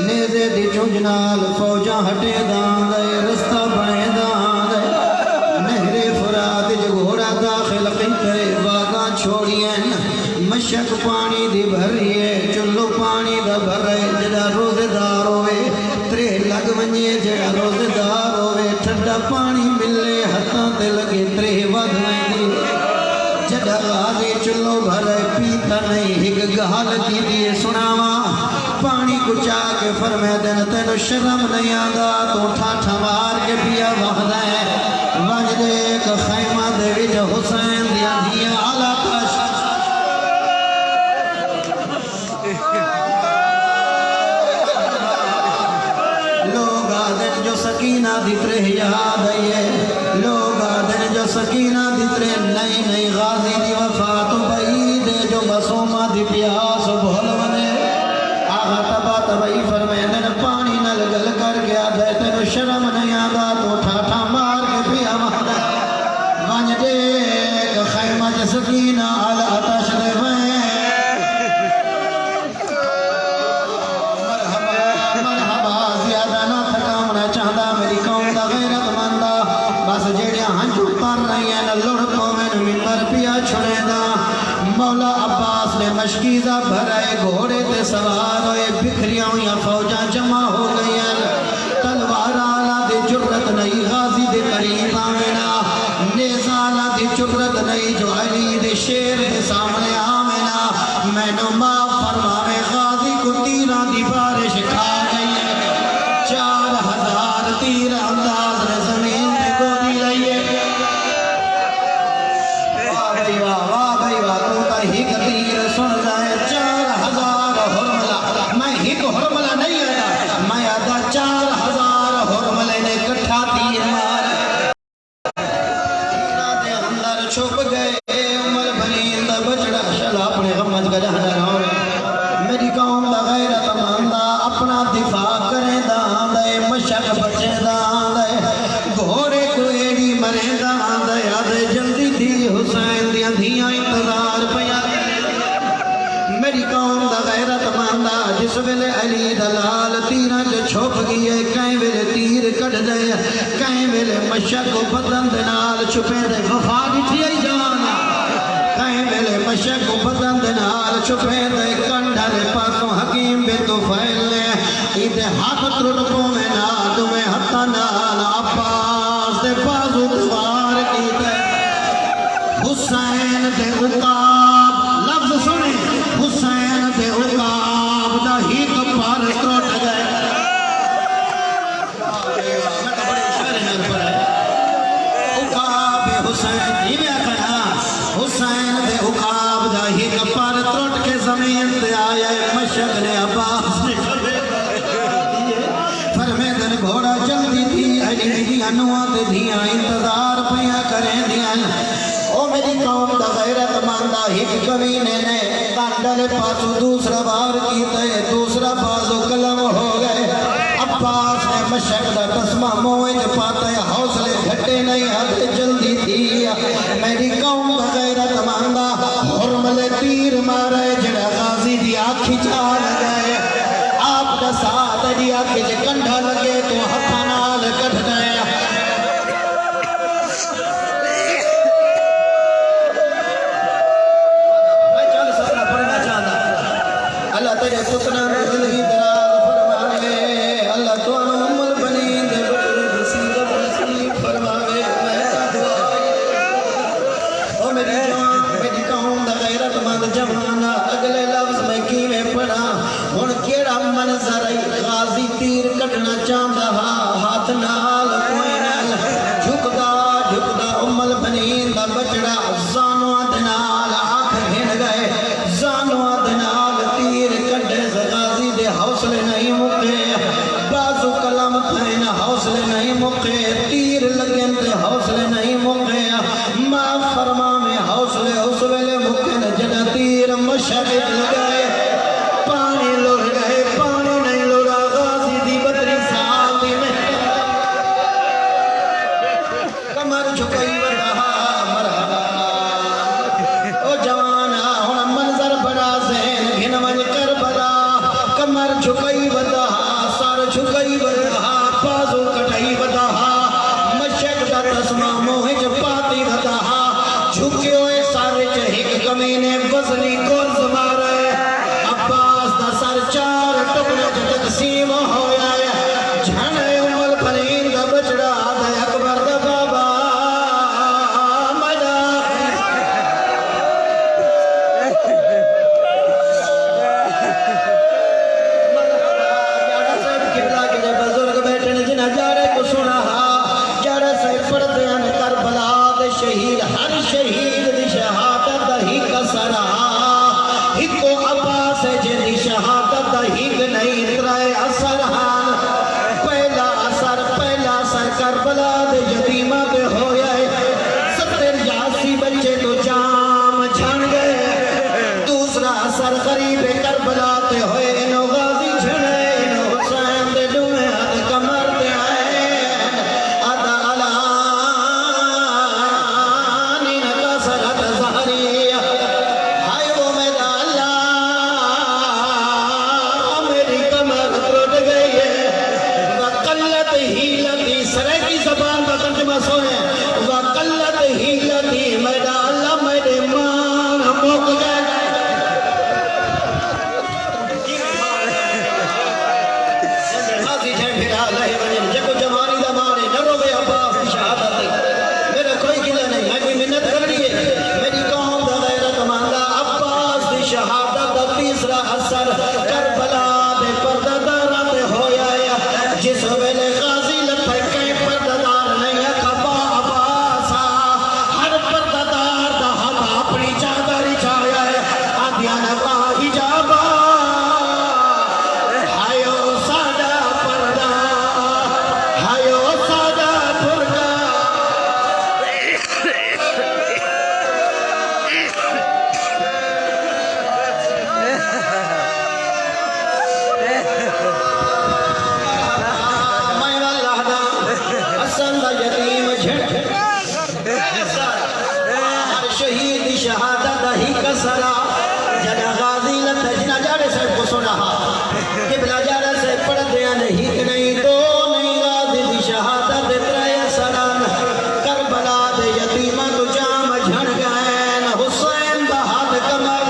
نیزے دی چنجنال فوجاں ہٹے دان دے رستہ بنے دان دے نہر فرات جو گھوڑا داخل قطرے باغاں چھوڑیاں مشک پانی دی بھریے چلو پانی دا بھرے جڑا روزدار ہوئے ترے لگ ونجے جڑا روزدار ہوئے ٹھڈا پانی ملے ہتھاں تے لگے ترے ود وینی جڑا غازی چلو بھرے پیتا نہیں ہک گال کی دیے سناواں پانی کو چاہ کے فرمائے دن تینو شرم نہیں آندا تو ٹھاٹھا مار کے پیا وحدہ ہے ونج دے ایک خیمہ دے وچ حسین دیا دیا آلہ تاش لوگ آدن جو سکینہ دیترے یاد آئیے لوگ آدن جو سکینہ دیترے نئی نئی غازی دی وفات بعید جو مسومہ دی پیاس بھول ونے آغا تبا تبائی فرمائن پانی نل گل کر گیا دے تینو شرم نہیں آگا تو ٹھاٹھا مار کے پیا وحدہ ونج دیکھ خیمہ جے سکینہ علی آتش دے وین مولا عباس نے مشکیزہ بھرائے گھوڑے تے سوار ہوئے بکھریاں ہوئیاں فوجاں جمع ہو گئی تلوار آلہ دے جرت نہیں غازی دے قریب آمنا نیز آلہ دے صورت نہیں جو علی دے شیر دے سامنے آمنا میں نو معاف فرماوے غازی کو تیران دی بارش کھا گئی 4000 تیر انداز نے زمین پہ گولی لئیے واہ بھائی واہ تو تا ہی تیر سن جائے 4000 حرملہ میں ہی کو حرملہ نہیں آتا میں آدھا 4000 حرملے نے کٹھا تیر مار دے اندر چھپ گئے عمر بنین دا بچڑا شلا اپنے غمت کا جہاں رہا میری قوم دا غیرت ماندہ اپنا دفاع کریں دا دے مشک بچے دا دے گھوڑے کو ایڈی مرے دا دے آدھے جلدی تھی حسین دیا دھیاں انتظار پیا میری قوم دا غیرت ماندہ جس ویلے علی دلال تیرہ جو چھوپ گئے کہیں ویلے تیر کٹ دے کہیں ویلے مشک کو بدن دنال چھپے دے وفا ڈٹھی آئی جانا کہیں ویلے مشک کو بدن دنال چھپے دے کنڈھر پاسوں حکیم بے تو فیل لے ایدے ہاتھ ترٹکوں میں ناد میں ہتھا نال عباس دے بازو دوار کی دے حسین دے عقاب لفظ سنے حسین دے عقاب دا ہی کپار ترٹ گئے بڑے اشارے میں پر ہے عقاب حسین ہی میں کہا حسین دے عقاب دا ہی کپار ترٹ کے زمین دے آیا مشک نے عباس نے فرمیدن گھوڑا جلدی تھی علی دیا نوات دیا انتظار پیا کریں دیا او میری قوم دا غیرت ماندہ ایک کمینے نے کانڈل پاسو دوسرا بار کیتا ہے دوسرا بازو کلم ہو گئے عباس نے مشک دا تسمہ موئج پاتا ہے حوصلے گھٹے نہیں آتے جلدی تھی میری قوم دا غیرت ماندہ حرمل تیر مارے جڑا غازی دی آنکھی چا لگائے آپ کا ساتھ دی آنکھی جے کنڈھا لگے تو ہتھا نال کٹ گئے اللہ تیرے پتنا زندگی دراز فرماوے اللہ تو ام البنین دے بچڑے نصیب نصیب فرماوے میں تا دعا او میری جوان میری قوم دا غیرت مند جوانا اگلے لفظ میں کیویں پڑھا ہن کیڑا منظر غازی تیر کٹنا چاہندا ہاتھ نال کوئی نال جھکدا ام البنین دا بچڑا زانواں دے نال آنکھ گھن گئے زانواں دے نال غازی دے حوصلے نہیں مکے بازو کلم تھائن حوصلے نہیں مکے تیر لگن دے حوصلے نہیں مکے ماں فرما میں حوصلے اس ویلے مکن جنہ تیر مشہد لگائے پانی لڑ گئے پانی نہیں لڑا غازی دی 32 سال دی میں کمر جھکئی ورہا مرحبا او جوانا ہونا منظر بڑا زین گھن من کربلا کمر جھکئی ودا سر جھکئی ودا بازو کٹئی ودا مشک دا تسمہ موہج پاتی ودا جھکے ہوئے سارے چہک کمینے وزنی گرز مارے عباس دا سر 4 ٹکڑے تقسیم ہویا جھنے عمر پنین دا بچڑا دا اکبر دا بابا شہید ہر شہید دی شہادت ہی کا سرا ہکو عباس جی شہادت ہی نہیں ترائے اثر حال پہلا اثر کربلا دے یتیمہ دے ہویا ہے 70 بچے تو جام جھن گئے دوسرا اثر غریب کربلا تے ہوئے انہوں غازی جھنے انہوں حسین دے ڈوئے ہاتھ کمر دے آئے آدھا میرے کوئی گلہ نہیں میں بھی منت کر لی حسن دا یتیم جھڑ ہر شہید شہادت ہی کسرا جنا غازی لتجنا جاڑے سے کو سنا قبلہ جاڑے سے پڑھ دیا نہیں نہیں تو نہیں غازی دی شہادت ترے سران کربلا دے یتیمہ تو جام جھڑ گئے حسین دا ہاتھ کمر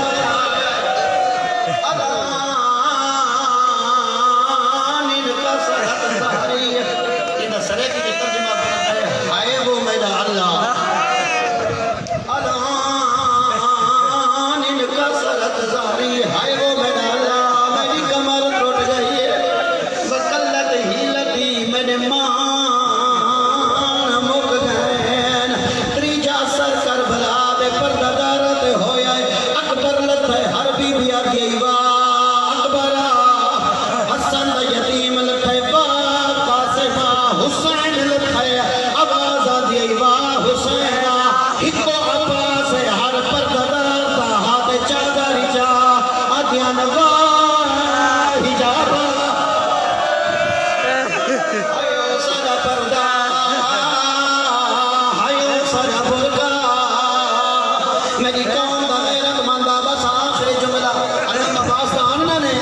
میری قوم دا غیرت مندہ بس آخری جملہ علم عباس دا آننا نے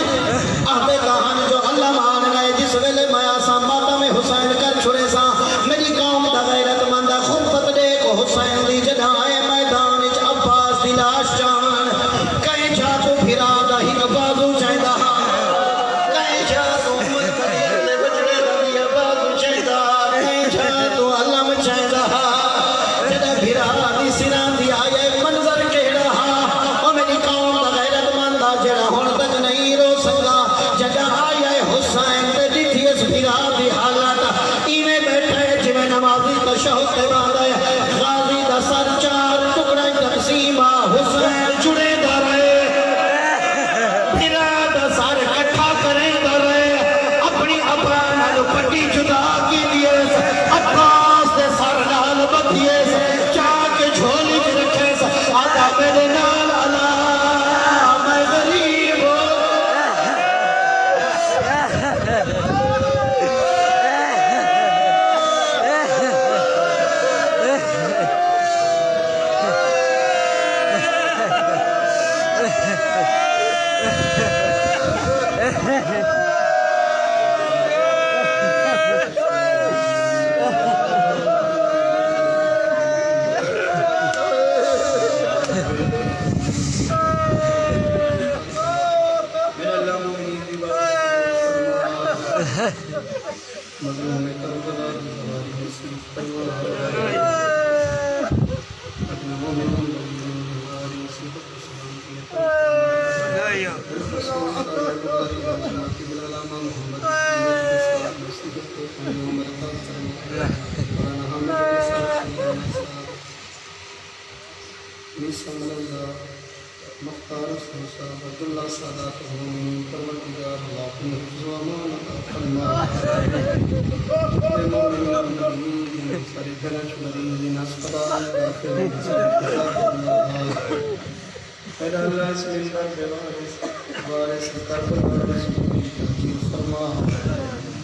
آہدے کہان جو اللہ مان گئے جس ویلے مایا سا ماتا میں حسین کر چھڑے سا میری قوم دا غیرت مندہ خلفت دے کو حسین دی جدائے میدان اچ عباس دی لاش جان کہیں جا تو پھرا دا ہی بازو چاہدہ کہیں جا تو ملک دے بچڑے دی بازو چاہدہ کہیں جا تو علم چاہدہ جدہ پھرا دی سنان دی آئے جڑا ہون تک نہیں رو سکتا جڑا آئے حسین تے ڈٹھی اس بھرا دی حالت ایویں بیٹھے جویں نمازی تشہد تے باندھے غازی دا سر چار ٹکڑا تقسیمہ حسین جڑے دا رہے بھرا دا سر کٹھا کریں دا رہے اپنی ابا نال پٹی جدا کی دیے عباس دے سر نال بدھیے چاہ کے جھولی چ رکھے آدھا میرے نال مظلوم کربلا دی ہماری نصیب فرما اپنے مومنوں ہماری نصیب مختار سنسا عبداللہ سادات المومنین پروردگار اللہ اپنے حفظ و امان عطا فرما اے مومنین المؤمنین ساری گنج مریضین اسپتال داخل اے اللہ اس ملت کے وارث کربلا رسول فرما